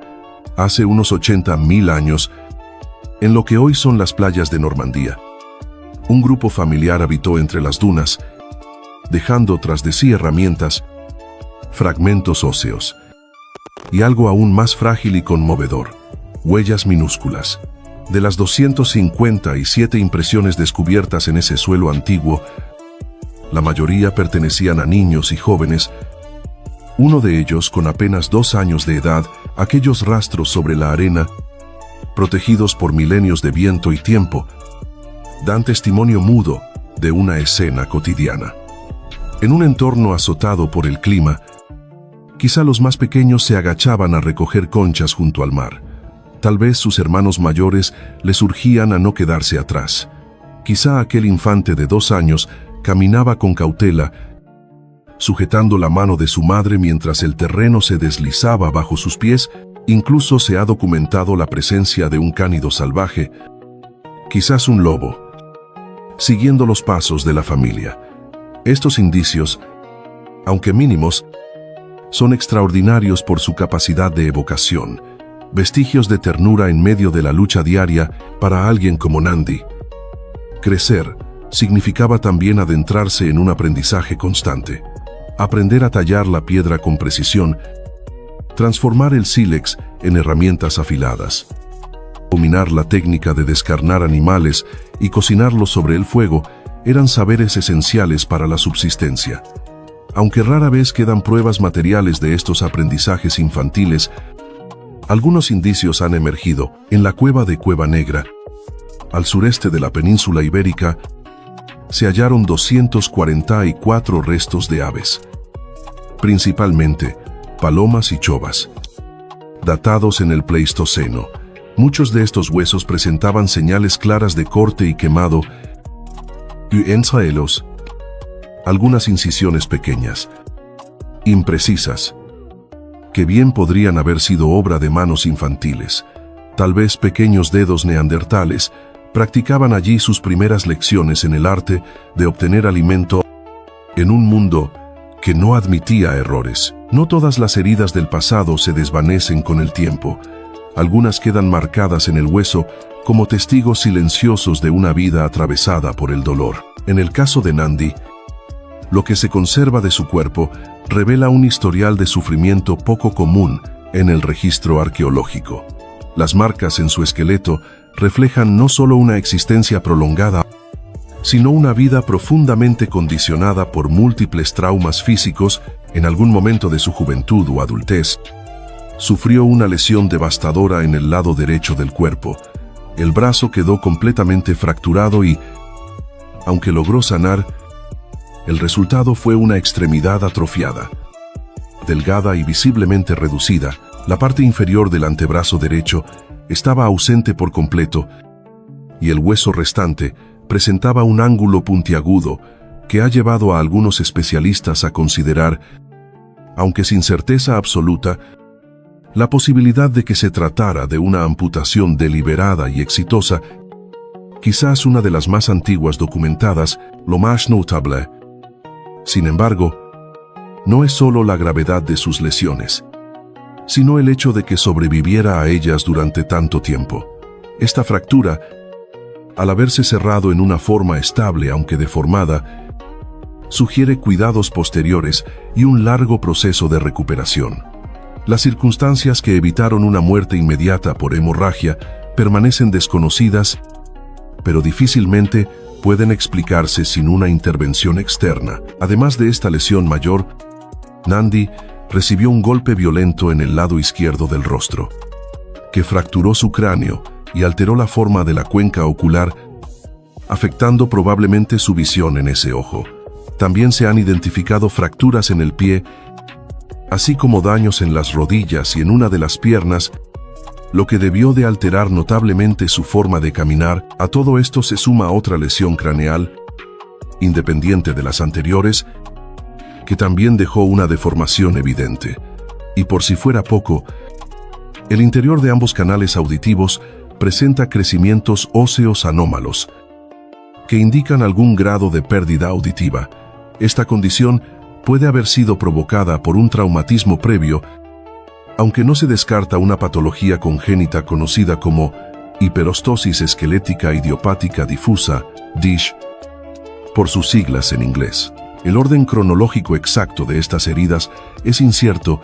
Hace unos 80.000 años, en lo que hoy son las playas de Normandía, un grupo familiar habitó entre las dunas, dejando tras de sí herramientas, fragmentos óseos, y algo aún más frágil y conmovedor, huellas minúsculas. De las 257 impresiones descubiertas en ese suelo antiguo, la mayoría pertenecían a niños y jóvenes. Uno de ellos, con apenas 2 años de edad, aquellos rastros sobre la arena, protegidos por milenios de viento y tiempo, dan testimonio mudo de una escena cotidiana. En un entorno azotado por el clima, quizá los más pequeños se agachaban a recoger conchas junto al mar. Tal vez sus hermanos mayores les urgían a no quedarse atrás. Quizá aquel infante de 2 años caminaba con cautela, sujetando la mano de su madre mientras el terreno se deslizaba bajo sus pies. Incluso se ha documentado la presencia de un cánido salvaje, quizás un lobo, siguiendo los pasos de la familia. Estos indicios, aunque mínimos, son extraordinarios por su capacidad de evocación, vestigios de ternura en medio de la lucha diaria para alguien como Nandi. Crecer significaba también adentrarse en un aprendizaje constante, aprender a tallar la piedra con precisión, transformar el sílex en herramientas afiladas, dominar la técnica de descarnar animales y cocinarlos sobre el fuego eran saberes esenciales para la subsistencia. Aunque rara vez quedan pruebas materiales de estos aprendizajes infantiles, algunos indicios han emergido. En la cueva de Cueva Negra, al sureste de la península ibérica, se hallaron 244 restos de aves, principalmente palomas y chovas, datados en el Pleistoceno. Muchos de estos huesos presentaban señales claras de corte y quemado, y entre ellos, algunas incisiones pequeñas, imprecisas, que bien podrían haber sido obra de manos infantiles. Tal vez pequeños dedos neandertales practicaban allí sus primeras lecciones en el arte de obtener alimento en un mundo que no admitía errores. No todas las heridas del pasado se desvanecen con el tiempo. Algunas quedan marcadas en el hueso como testigos silenciosos de una vida atravesada por el dolor. En el caso de Nandi, lo que se conserva de su cuerpo revela un historial de sufrimiento poco común en el registro arqueológico. Las marcas en su esqueleto reflejan no solo una existencia prolongada, sino una vida profundamente condicionada por múltiples traumas físicos. En algún momento de su juventud o adultez, sufrió una lesión devastadora en el lado derecho del cuerpo. El brazo quedó completamente fracturado y, aunque logró sanar, El resultado fue una extremidad atrofiada. Delgada y visiblemente reducida, la parte inferior del antebrazo derecho estaba ausente por completo y el hueso restante presentaba un ángulo puntiagudo que ha llevado a algunos especialistas a considerar, aunque sin certeza absoluta, la posibilidad de que se tratara de una amputación deliberada y exitosa, quizás una de las más antiguas documentadas, lo más notable. Sin embargo, no es solo la gravedad de sus lesiones, sino el hecho de que sobreviviera a ellas durante tanto tiempo. Esta fractura, al haberse cerrado en una forma estable aunque deformada, sugiere cuidados posteriores y un largo proceso de recuperación. Las circunstancias que evitaron una muerte inmediata por hemorragia permanecen desconocidas, pero difícilmente pueden explicarse sin una intervención externa. Además de esta lesión mayor, Nandi recibió un golpe violento en el lado izquierdo del rostro, que fracturó su cráneo y alteró la forma de la cuenca ocular, afectando probablemente su visión en ese ojo. También se han identificado fracturas en el pie, así como daños en las rodillas y en una de las piernas, lo que debió de alterar notablemente su forma de caminar. A todo esto se suma otra lesión craneal, independiente de las anteriores, que también dejó una deformación evidente. Y por si fuera poco, el interior de ambos canales auditivos presenta crecimientos óseos anómalos, que indican algún grado de pérdida auditiva. Esta condición puede haber sido provocada por un traumatismo previo, aunque no se descarta una patología congénita conocida como hiperostosis esquelética idiopática difusa, DISH, por sus siglas en inglés. El orden cronológico exacto de estas heridas es incierto,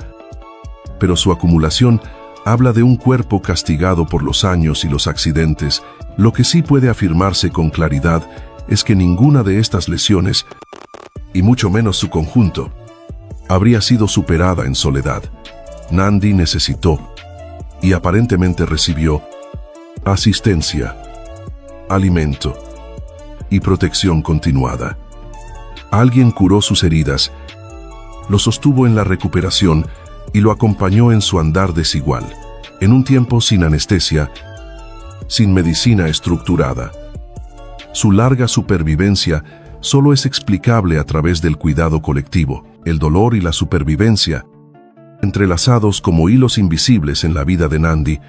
pero su acumulación habla de un cuerpo castigado por los años y los accidentes. Lo que sí puede afirmarse con claridad es que ninguna de estas lesiones, y mucho menos su conjunto, habría sido superada en soledad. Nandi necesitó, y aparentemente recibió, asistencia, alimento y protección continuada. Alguien curó sus heridas, lo sostuvo en la recuperación y lo acompañó en su andar desigual, en un tiempo sin anestesia, sin medicina estructurada. Su larga supervivencia solo es explicable a través del cuidado colectivo. El dolor y la supervivencia, entrelazados como hilos invisibles en la vida de Nandi,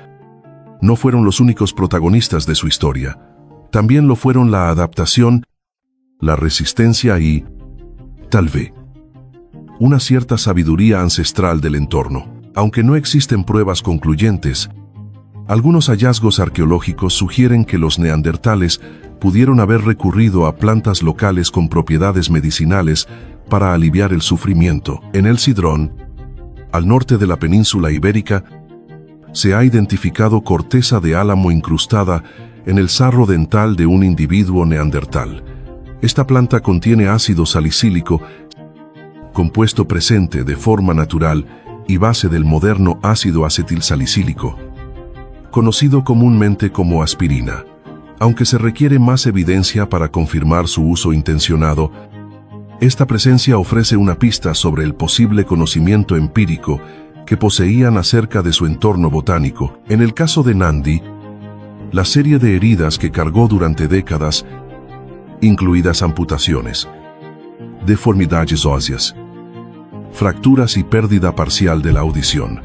no fueron los únicos protagonistas de su historia. También lo fueron la adaptación, la resistencia y, tal vez, una cierta sabiduría ancestral del entorno. Aunque no existen pruebas concluyentes, algunos hallazgos arqueológicos sugieren que los neandertales pudieron haber recurrido a plantas locales con propiedades medicinales para aliviar el sufrimiento. En el Cidrón, al norte de la península ibérica, se ha identificado corteza de álamo incrustada en el sarro dental de un individuo neandertal. Esta planta contiene ácido salicílico, compuesto presente de forma natural y base del moderno ácido acetilsalicílico, conocido comúnmente como aspirina. Aunque se requiere más evidencia para confirmar su uso intencionado, esta presencia ofrece una pista sobre el posible conocimiento empírico que poseían acerca de su entorno botánico. En el caso de Nandi, la serie de heridas que cargó durante décadas, incluidas amputaciones, deformidades óseas, fracturas y pérdida parcial de la audición,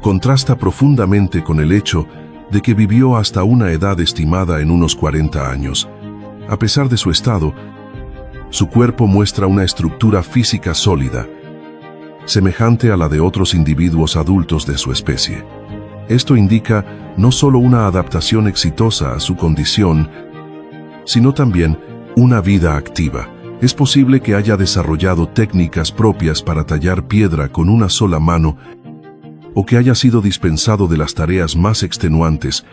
contrasta profundamente con el hecho de que vivió hasta una edad estimada en unos 40 años. A pesar de su estado, su cuerpo muestra una estructura física sólida, semejante a la de otros individuos adultos de su especie. Esto indica no solo una adaptación exitosa a su condición, sino también una vida activa. Es posible que haya desarrollado técnicas propias para tallar piedra con una sola mano, o que haya sido dispensado de las tareas más extenuantes,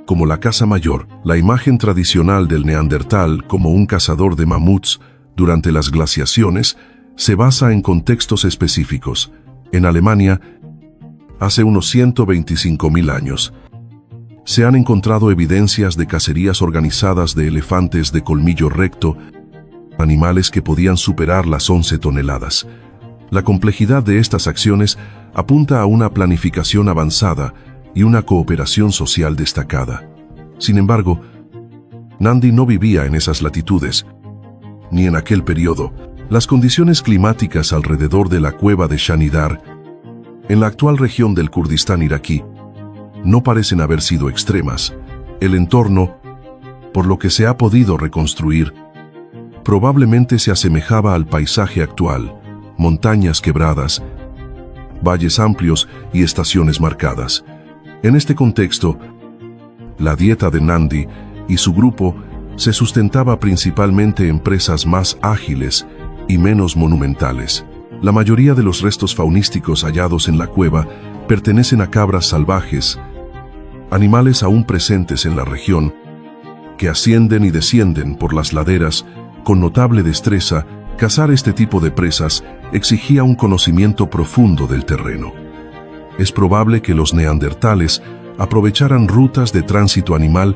como la caza mayor. La imagen tradicional del neandertal como un cazador de mamuts durante las glaciaciones se basa en contextos específicos. En Alemania, hace unos 125.000 años, se han encontrado evidencias de cacerías organizadas de elefantes de colmillo recto animales que podían superar las 11 toneladas. La complejidad de estas acciones apunta a una planificación avanzada y una cooperación social destacada. Sin embargo, Nandi no vivía en esas latitudes, ni en aquel periodo. Las condiciones climáticas alrededor de la cueva de Shanidar, en la actual región del Kurdistán iraquí, no parecen haber sido extremas. El entorno, por lo que se ha podido reconstruir, probablemente se asemejaba al paisaje actual: montañas quebradas, valles amplios y estaciones marcadas. En este contexto, la dieta de Nandi y su grupo se sustentaba principalmente en presas más ágiles y menos monumentales. La mayoría de los restos faunísticos hallados en la cueva pertenecen a cabras salvajes, animales aún presentes en la región, que ascienden y descienden por las laderas con notable destreza. Cazar este tipo de presas exigía un conocimiento profundo del terreno. Es probable que los neandertales aprovecharan rutas de tránsito animal,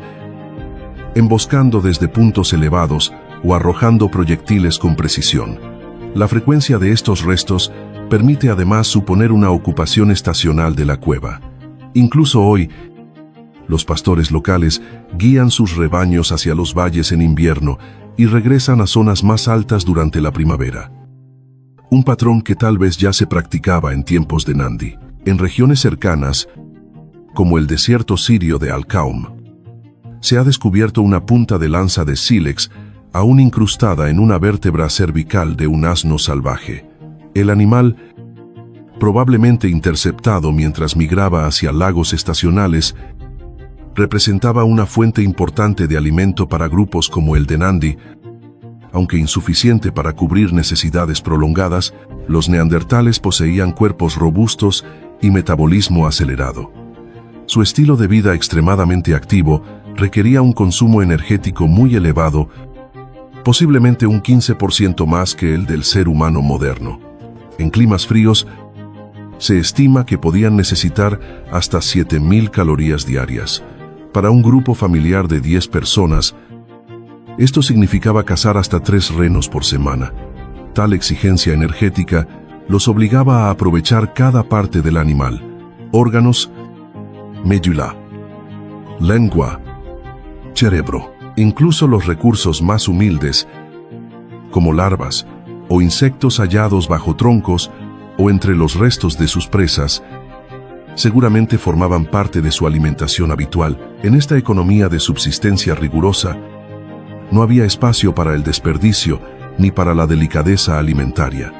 emboscando desde puntos elevados o arrojando proyectiles con precisión. La frecuencia de estos restos permite además suponer una ocupación estacional de la cueva. Incluso hoy, los pastores locales guían sus rebaños hacia los valles en invierno y regresan a zonas más altas durante la primavera. Un patrón que tal vez ya se practicaba en tiempos de Nandi. En regiones cercanas, como el desierto sirio de Al-Qaum, se ha descubierto una punta de lanza de sílex aún incrustada en una vértebra cervical de un asno salvaje. El animal, probablemente interceptado mientras migraba hacia lagos estacionales, representaba una fuente importante de alimento para grupos como el de Nandi. Aunque insuficiente para cubrir necesidades prolongadas, los neandertales poseían cuerpos robustos y metabolismo acelerado. Su estilo de vida extremadamente activo requería un consumo energético muy elevado, posiblemente un 15% más que el del ser humano moderno. En climas fríos, se estima que podían necesitar hasta 7.000 calorías diarias. Para un grupo familiar de 10 personas, esto significaba cazar hasta 3 renos por semana. Tal exigencia energética los obligaba a aprovechar cada parte del animal: órganos, médula, lengua, cerebro. Incluso los recursos más humildes, como larvas o insectos hallados bajo troncos o entre los restos de sus presas, seguramente formaban parte de su alimentación habitual. En esta economía de subsistencia rigurosa, no había espacio para el desperdicio ni para la delicadeza alimentaria.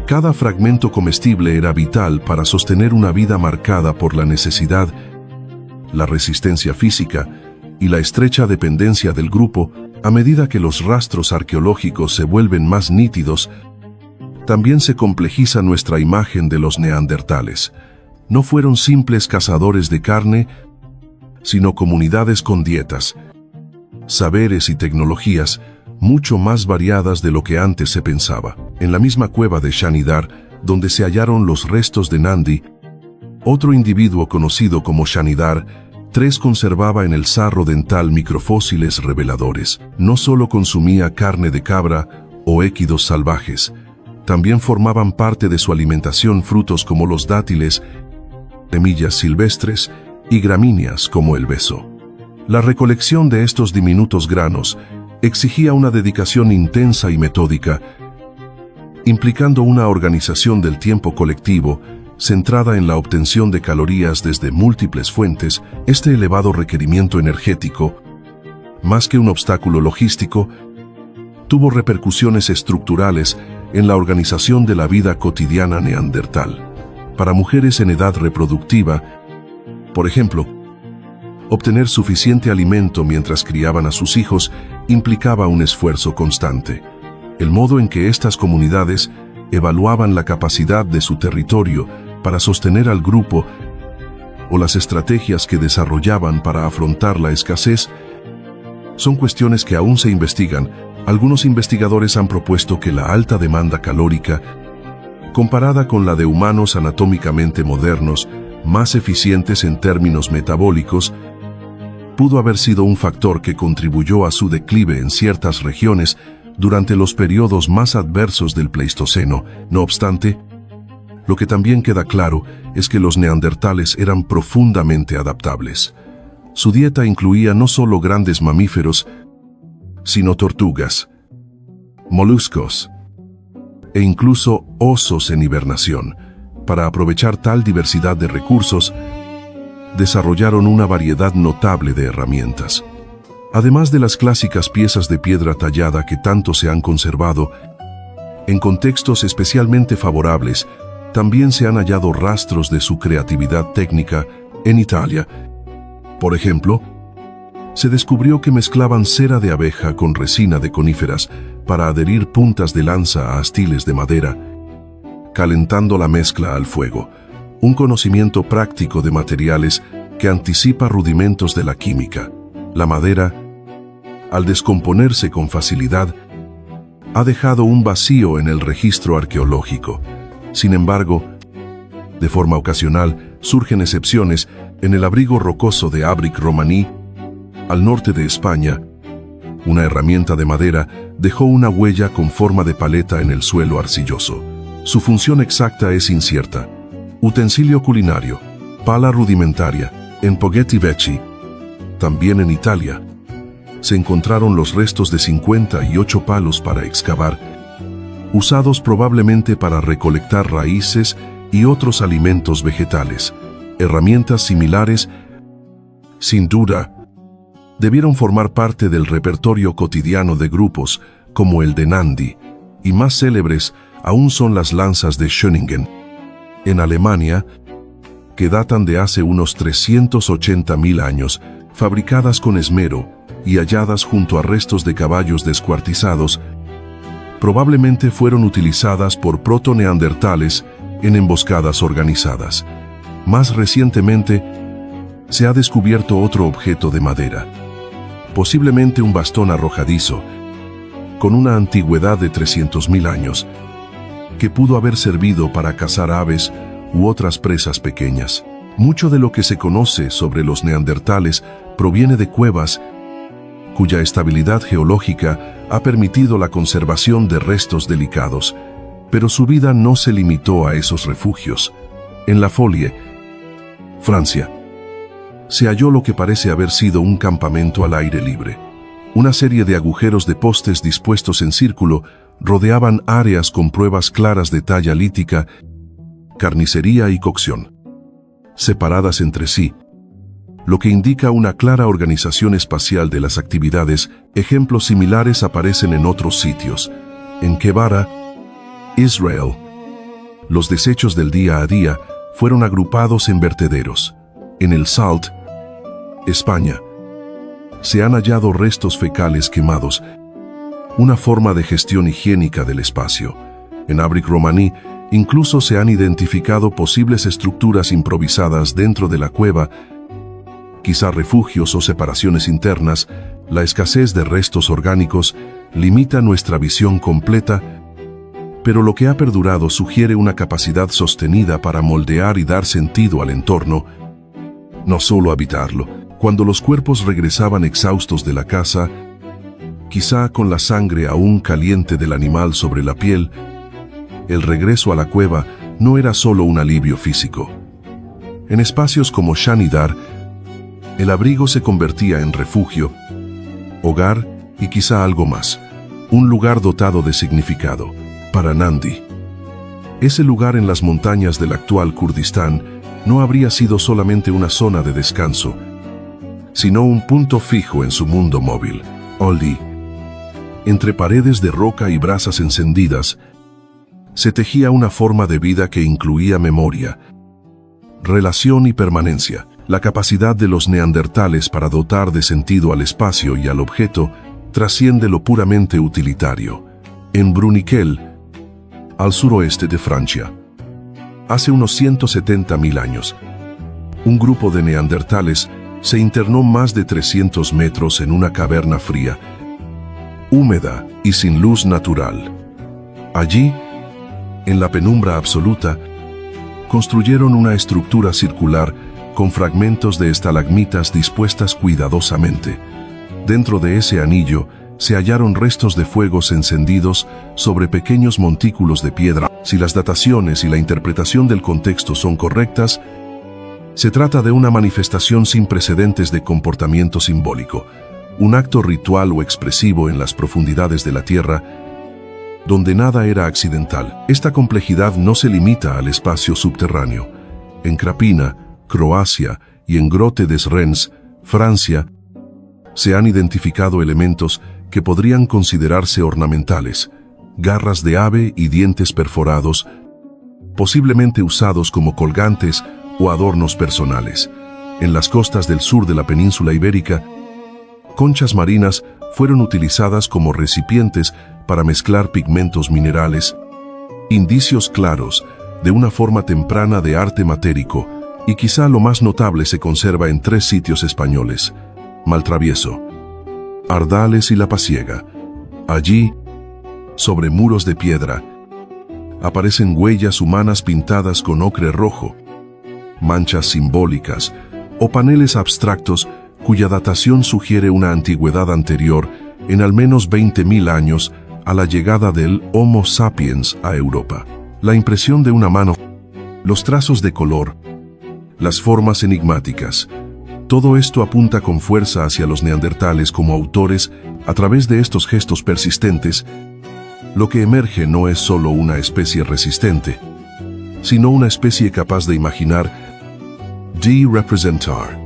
Cada fragmento comestible era vital para sostener una vida marcada por la necesidad, la resistencia física y la estrecha dependencia del grupo. A medida que los rastros arqueológicos se vuelven más nítidos, también se complejiza nuestra imagen de los neandertales. No fueron simples cazadores de carne, sino comunidades con dietas, saberes y tecnologías mucho más variadas de lo que antes se pensaba. En la misma cueva de Shanidar, donde se hallaron los restos de Nandi, otro individuo conocido como Shanidar III conservaba en el sarro dental microfósiles reveladores. No solo consumía carne de cabra o équidos salvajes, también formaban parte de su alimentación frutos como los dátiles, semillas silvestres y gramíneas como el beso. La recolección de estos diminutos granos exigía una dedicación intensa y metódica, implicando una organización del tiempo colectivo centrada en la obtención de calorías desde múltiples fuentes. Este elevado requerimiento energético, más que un obstáculo logístico, tuvo repercusiones estructurales en la organización de la vida cotidiana neandertal. Para mujeres en edad reproductiva, por ejemplo, obtener suficiente alimento mientras criaban a sus hijos implicaba un esfuerzo constante. El modo en que estas comunidades evaluaban la capacidad de su territorio para sostener al grupo o las estrategias que desarrollaban para afrontar la escasez son cuestiones que aún se investigan. Algunos investigadores han propuesto que la alta demanda calórica, comparada con la de humanos anatómicamente modernos, más eficientes en términos metabólicos, pudo haber sido un factor que contribuyó a su declive en ciertas regiones, durante los periodos más adversos del Pleistoceno. No obstante, lo que también queda claro es que los neandertales eran profundamente adaptables. Su dieta incluía no solo grandes mamíferos, sino tortugas, moluscos e incluso osos en hibernación. Para aprovechar tal diversidad de recursos, desarrollaron una variedad notable de herramientas. Además de las clásicas piezas de piedra tallada que tanto se han conservado, en contextos especialmente favorables, también se han hallado rastros de su creatividad técnica en Italia. Por ejemplo, se descubrió que mezclaban cera de abeja con resina de coníferas para adherir puntas de lanza a astiles de madera, calentando la mezcla al fuego. Un conocimiento práctico de materiales que anticipa rudimentos de la química. La madera, al descomponerse con facilidad, ha dejado un vacío en el registro arqueológico. Sin embargo, de forma ocasional, surgen excepciones. En el abrigo rocoso de Abric Romaní, al norte de España, una herramienta de madera dejó una huella con forma de paleta en el suelo arcilloso. Su función exacta es incierta. Utensilio culinario, pala rudimentaria, en Poggetti Vecchi. También en Italia, se encontraron los restos de 58 palos para excavar, usados probablemente para recolectar raíces y otros alimentos vegetales. Herramientas similares, sin duda, debieron formar parte del repertorio cotidiano de grupos como el de Nandi, y más célebres aún son las lanzas de Schöningen, en Alemania, que datan de hace unos 380.000 años, fabricadas con esmero y halladas junto a restos de caballos descuartizados, probablemente fueron utilizadas por proto-neandertales en emboscadas organizadas. Más recientemente, se ha descubierto otro objeto de madera, posiblemente un bastón arrojadizo, con una antigüedad de 300.000 años, que pudo haber servido para cazar aves u otras presas pequeñas. Mucho de lo que se conoce sobre los neandertales proviene de cuevas, cuya estabilidad geológica ha permitido la conservación de restos delicados, pero su vida no se limitó a esos refugios. En La Folie, Francia, se halló lo que parece haber sido un campamento al aire libre. Una serie de agujeros de postes dispuestos en círculo rodeaban áreas con pruebas claras de talla lítica, carnicería y cocción, separadas entre sí, lo que indica una clara organización espacial de las actividades. Ejemplos similares aparecen en otros sitios. En Quebara, Israel, los desechos del día a día fueron agrupados en vertederos. En el Salt, España, se han hallado restos fecales quemados, una forma de gestión higiénica del espacio. En Abric Romaní, incluso se han identificado posibles estructuras improvisadas dentro de la cueva, quizá refugios o separaciones internas. La escasez de restos orgánicos limita nuestra visión completa, pero lo que ha perdurado sugiere una capacidad sostenida para moldear y dar sentido al entorno, no solo habitarlo. Cuando los cuerpos regresaban exhaustos de la caza, quizá con la sangre aún caliente del animal sobre la piel, el regreso a la cueva no era solo un alivio físico. En espacios como Shanidar, el abrigo se convertía en refugio, hogar y quizá algo más, un lugar dotado de significado. Para Nandi, ese lugar en las montañas del actual Kurdistán no habría sido solamente una zona de descanso, sino un punto fijo en su mundo móvil. Oldie, entre paredes de roca y brasas encendidas, se tejía una forma de vida que incluía memoria, relación y permanencia. La capacidad de los neandertales para dotar de sentido al espacio y al objeto trasciende lo puramente utilitario. En Bruniquel, al suroeste de Francia, hace unos 170.000 años, un grupo de neandertales se internó más de 300 metros en una caverna fría, húmeda y sin luz natural. Allí, en la penumbra absoluta, construyeron una estructura circular con fragmentos de estalagmitas dispuestas cuidadosamente. Dentro de ese anillo, se hallaron restos de fuegos encendidos sobre pequeños montículos de piedra. Si las dataciones y la interpretación del contexto son correctas, se trata de una manifestación sin precedentes de comportamiento simbólico, un acto ritual o expresivo en las profundidades de la Tierra, donde nada era accidental. Esta complejidad no se limita al espacio subterráneo. En Krapina, Croacia, y en Grotte des Reins, Francia, se han identificado elementos que podrían considerarse ornamentales, garras de ave y dientes perforados, posiblemente usados como colgantes o adornos personales. En las costas del sur de la península ibérica, conchas marinas fueron utilizadas como recipientes para mezclar pigmentos minerales, indicios claros de una forma temprana de arte matérico, y quizá lo más notable se conserva en 3 sitios españoles: Maltravieso, Ardales y La Pasiega. Allí, sobre muros de piedra, aparecen huellas humanas pintadas con ocre rojo, manchas simbólicas o paneles abstractos cuya datación sugiere una antigüedad anterior en al menos 20.000 años a la llegada del Homo sapiens a Europa. La impresión de una mano, los trazos de color, las formas enigmáticas, todo esto apunta con fuerza hacia los neandertales como autores a través de estos gestos persistentes. Lo que emerge no es solo una especie resistente, sino una especie capaz de imaginar, de representar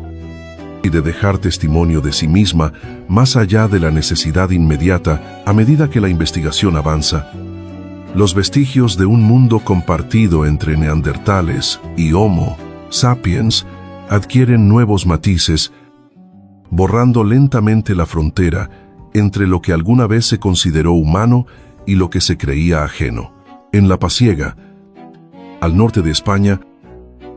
y de dejar testimonio de sí misma más allá de la necesidad inmediata. A medida que la investigación avanza, los vestigios de un mundo compartido entre neandertales y Homo sapiens adquieren nuevos matices, borrando lentamente la frontera entre lo que alguna vez se consideró humano y lo que se creía ajeno. En La Pasiega, al norte de España,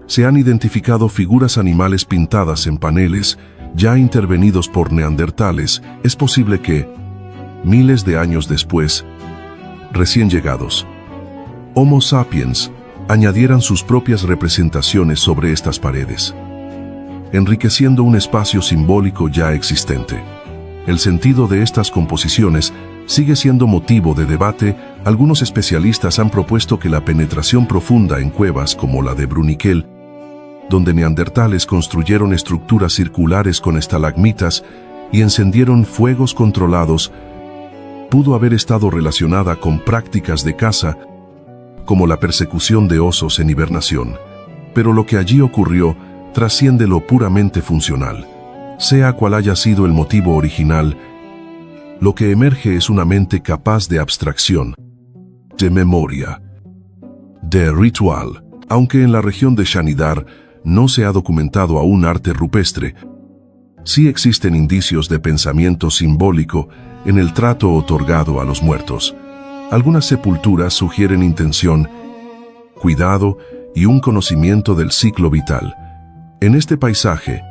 se han identificado figuras animales pintadas en paneles ya intervenidos por neandertales. Es posible que, miles de años después, recién llegados, Homo sapiens añadieran sus propias representaciones sobre estas paredes, enriqueciendo un espacio simbólico ya existente. El sentido de estas composiciones sigue siendo motivo de debate. Algunos especialistas han propuesto que la penetración profunda en cuevas como la de Bruniquel, donde neandertales construyeron estructuras circulares con estalagmitas y encendieron fuegos controlados, pudo haber estado relacionada con prácticas de caza, como la persecución de osos en hibernación. Pero lo que allí ocurrió trasciende lo puramente funcional. Sea cual haya sido el motivo original, lo que emerge es una mente capaz de abstracción, de memoria, de ritual. Aunque en la región de Shanidar no se ha documentado aún arte rupestre, sí existen indicios de pensamiento simbólico en el trato otorgado a los muertos. Algunas sepulturas sugieren intención, cuidado y un conocimiento del ciclo vital. En este paisaje,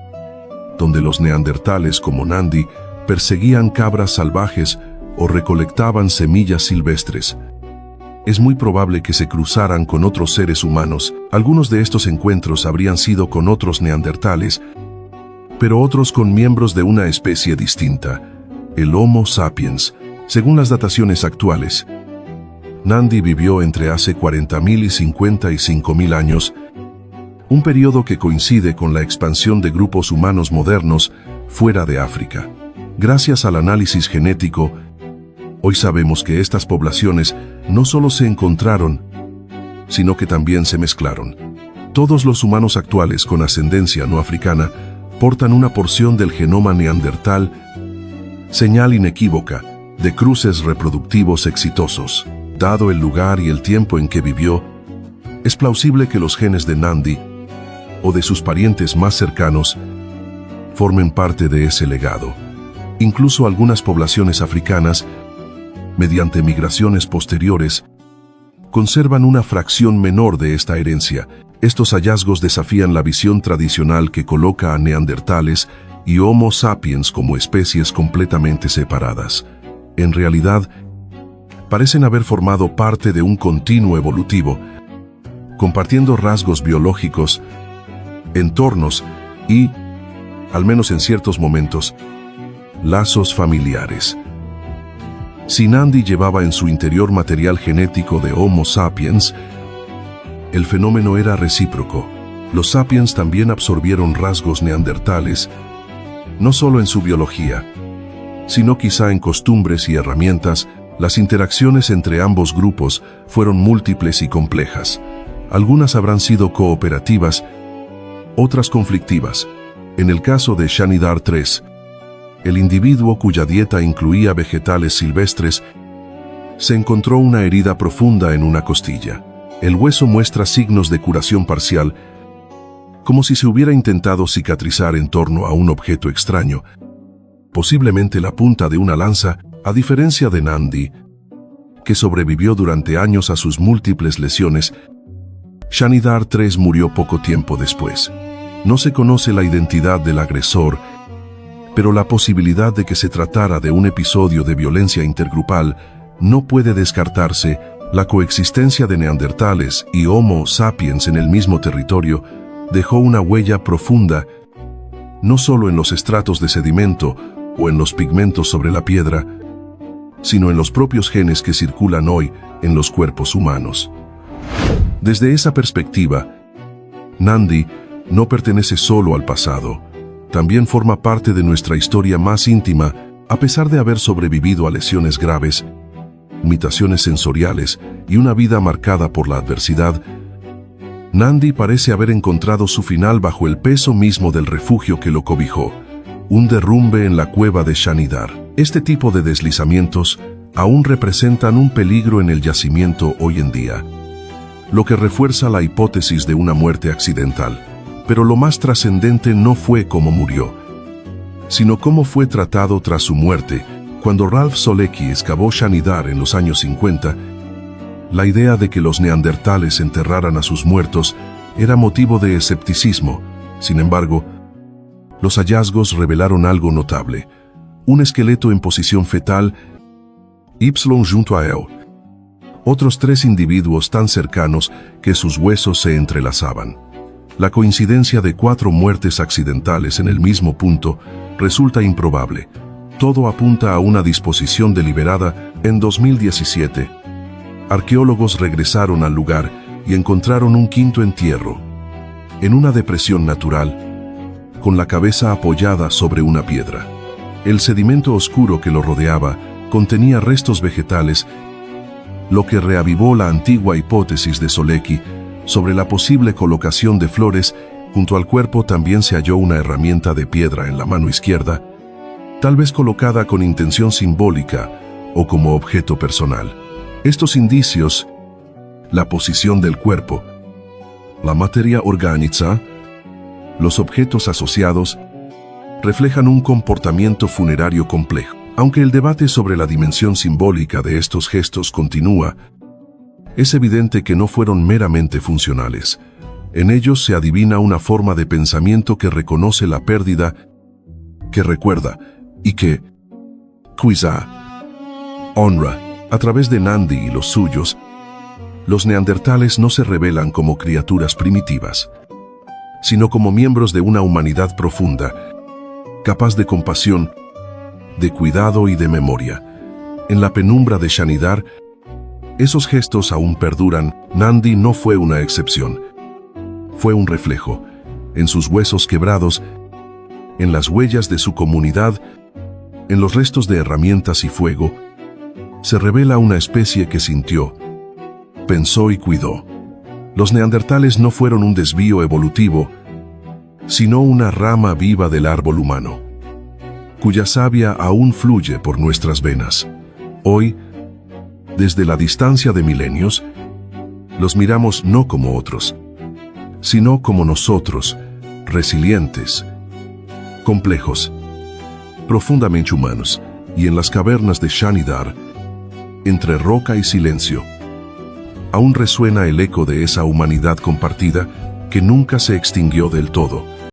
donde los neandertales como Nandi perseguían cabras salvajes o recolectaban semillas silvestres, es muy probable que se cruzaran con otros seres humanos. Algunos de estos encuentros habrían sido con otros neandertales, pero otros con miembros de una especie distinta, el Homo sapiens. Según las dataciones actuales, Nandi vivió entre hace 40.000 y 55.000 años, un periodo que coincide con la expansión de grupos humanos modernos fuera de África. Gracias al análisis genético, hoy sabemos que estas poblaciones no solo se encontraron, sino que también se mezclaron. Todos los humanos actuales con ascendencia no africana portan una porción del genoma neandertal, señal inequívoca de cruces reproductivos exitosos. Dado el lugar y el tiempo en que vivió, es plausible que los genes de Nandi o de sus parientes más cercanos formen parte de ese legado. Incluso algunas poblaciones africanas, mediante migraciones posteriores, conservan una fracción menor de esta herencia. Estos hallazgos desafían la visión tradicional que coloca a neandertales y Homo sapiens como especies completamente separadas. En realidad, parecen haber formado parte de un continuo evolutivo, compartiendo rasgos biológicos, entornos y, al menos en ciertos momentos, lazos familiares. Si Nandi llevaba en su interior material genético de Homo sapiens, el fenómeno era recíproco. Los sapiens también absorbieron rasgos neandertales, no solo en su biología, sino quizá en costumbres y herramientas. Las interacciones entre ambos grupos fueron múltiples y complejas. Algunas habrán sido cooperativas, otras conflictivas. En el caso de Shanidar III, el individuo cuya dieta incluía vegetales silvestres, se encontró una herida profunda en una costilla. El hueso muestra signos de curación parcial, como si se hubiera intentado cicatrizar en torno a un objeto extraño, posiblemente la punta de una lanza, a diferencia de Nandi, que sobrevivió durante años a sus múltiples lesiones. Shanidar III murió poco tiempo después. No se conoce la identidad del agresor, pero la posibilidad de que se tratara de un episodio de violencia intergrupal no puede descartarse. La coexistencia de neandertales y Homo sapiens en el mismo territorio dejó una huella profunda, no solo en los estratos de sedimento o en los pigmentos sobre la piedra, sino en los propios genes que circulan hoy en los cuerpos humanos. Desde esa perspectiva, Nandi no pertenece solo al pasado, también forma parte de nuestra historia más íntima, a pesar de haber sobrevivido a lesiones graves, limitaciones sensoriales y una vida marcada por la adversidad. Nandi parece haber encontrado su final bajo el peso mismo del refugio que lo cobijó, un derrumbe en la cueva de Shanidar. Este tipo de deslizamientos aún representan un peligro en el yacimiento hoy en día, lo que refuerza la hipótesis de una muerte accidental. Pero lo más trascendente no fue cómo murió, sino cómo fue tratado tras su muerte. Cuando Ralph Solecki excavó Shanidar en los años 50, la idea de que los neandertales enterraran a sus muertos era motivo de escepticismo. Sin embargo, los hallazgos revelaron algo notable: un esqueleto en posición fetal, Y junto a él, otros 3 individuos tan cercanos que sus huesos se entrelazaban. La coincidencia de 4 muertes accidentales en el mismo punto resulta improbable. Todo apunta a una disposición deliberada. En 2017, arqueólogos regresaron al lugar y encontraron un quinto entierro, en una depresión natural, con la cabeza apoyada sobre una piedra. El sedimento oscuro que lo rodeaba contenía restos vegetales, lo que reavivó la antigua hipótesis de Solecki sobre la posible colocación de flores. Junto al cuerpo también se halló una herramienta de piedra en la mano izquierda, tal vez colocada con intención simbólica o como objeto personal. Estos indicios, la posición del cuerpo, la materia orgánica, los objetos asociados, reflejan un comportamiento funerario complejo. Aunque el debate sobre la dimensión simbólica de estos gestos continúa, es evidente que no fueron meramente funcionales. En ellos se adivina una forma de pensamiento que reconoce la pérdida, que recuerda y que, quizá, honra. A través de Nandi y los suyos, los neandertales no se revelan como criaturas primitivas, sino como miembros de una humanidad profunda, capaz de compasión, de cuidado y de memoria. En la penumbra de Shanidar, esos gestos aún perduran. Nandi no fue una excepción. Fue un reflejo. En sus huesos quebrados, en las huellas de su comunidad, en los restos de herramientas y fuego, se revela una especie que sintió, pensó y cuidó. Los neandertales no fueron un desvío evolutivo, sino una rama viva del árbol humano, cuya savia aún fluye por nuestras venas. Hoy, desde la distancia de milenios, los miramos no como otros, sino como nosotros, resilientes, complejos, profundamente humanos. Y en las cavernas de Shanidar, entre roca y silencio, aún resuena el eco de esa humanidad compartida que nunca se extinguió del todo.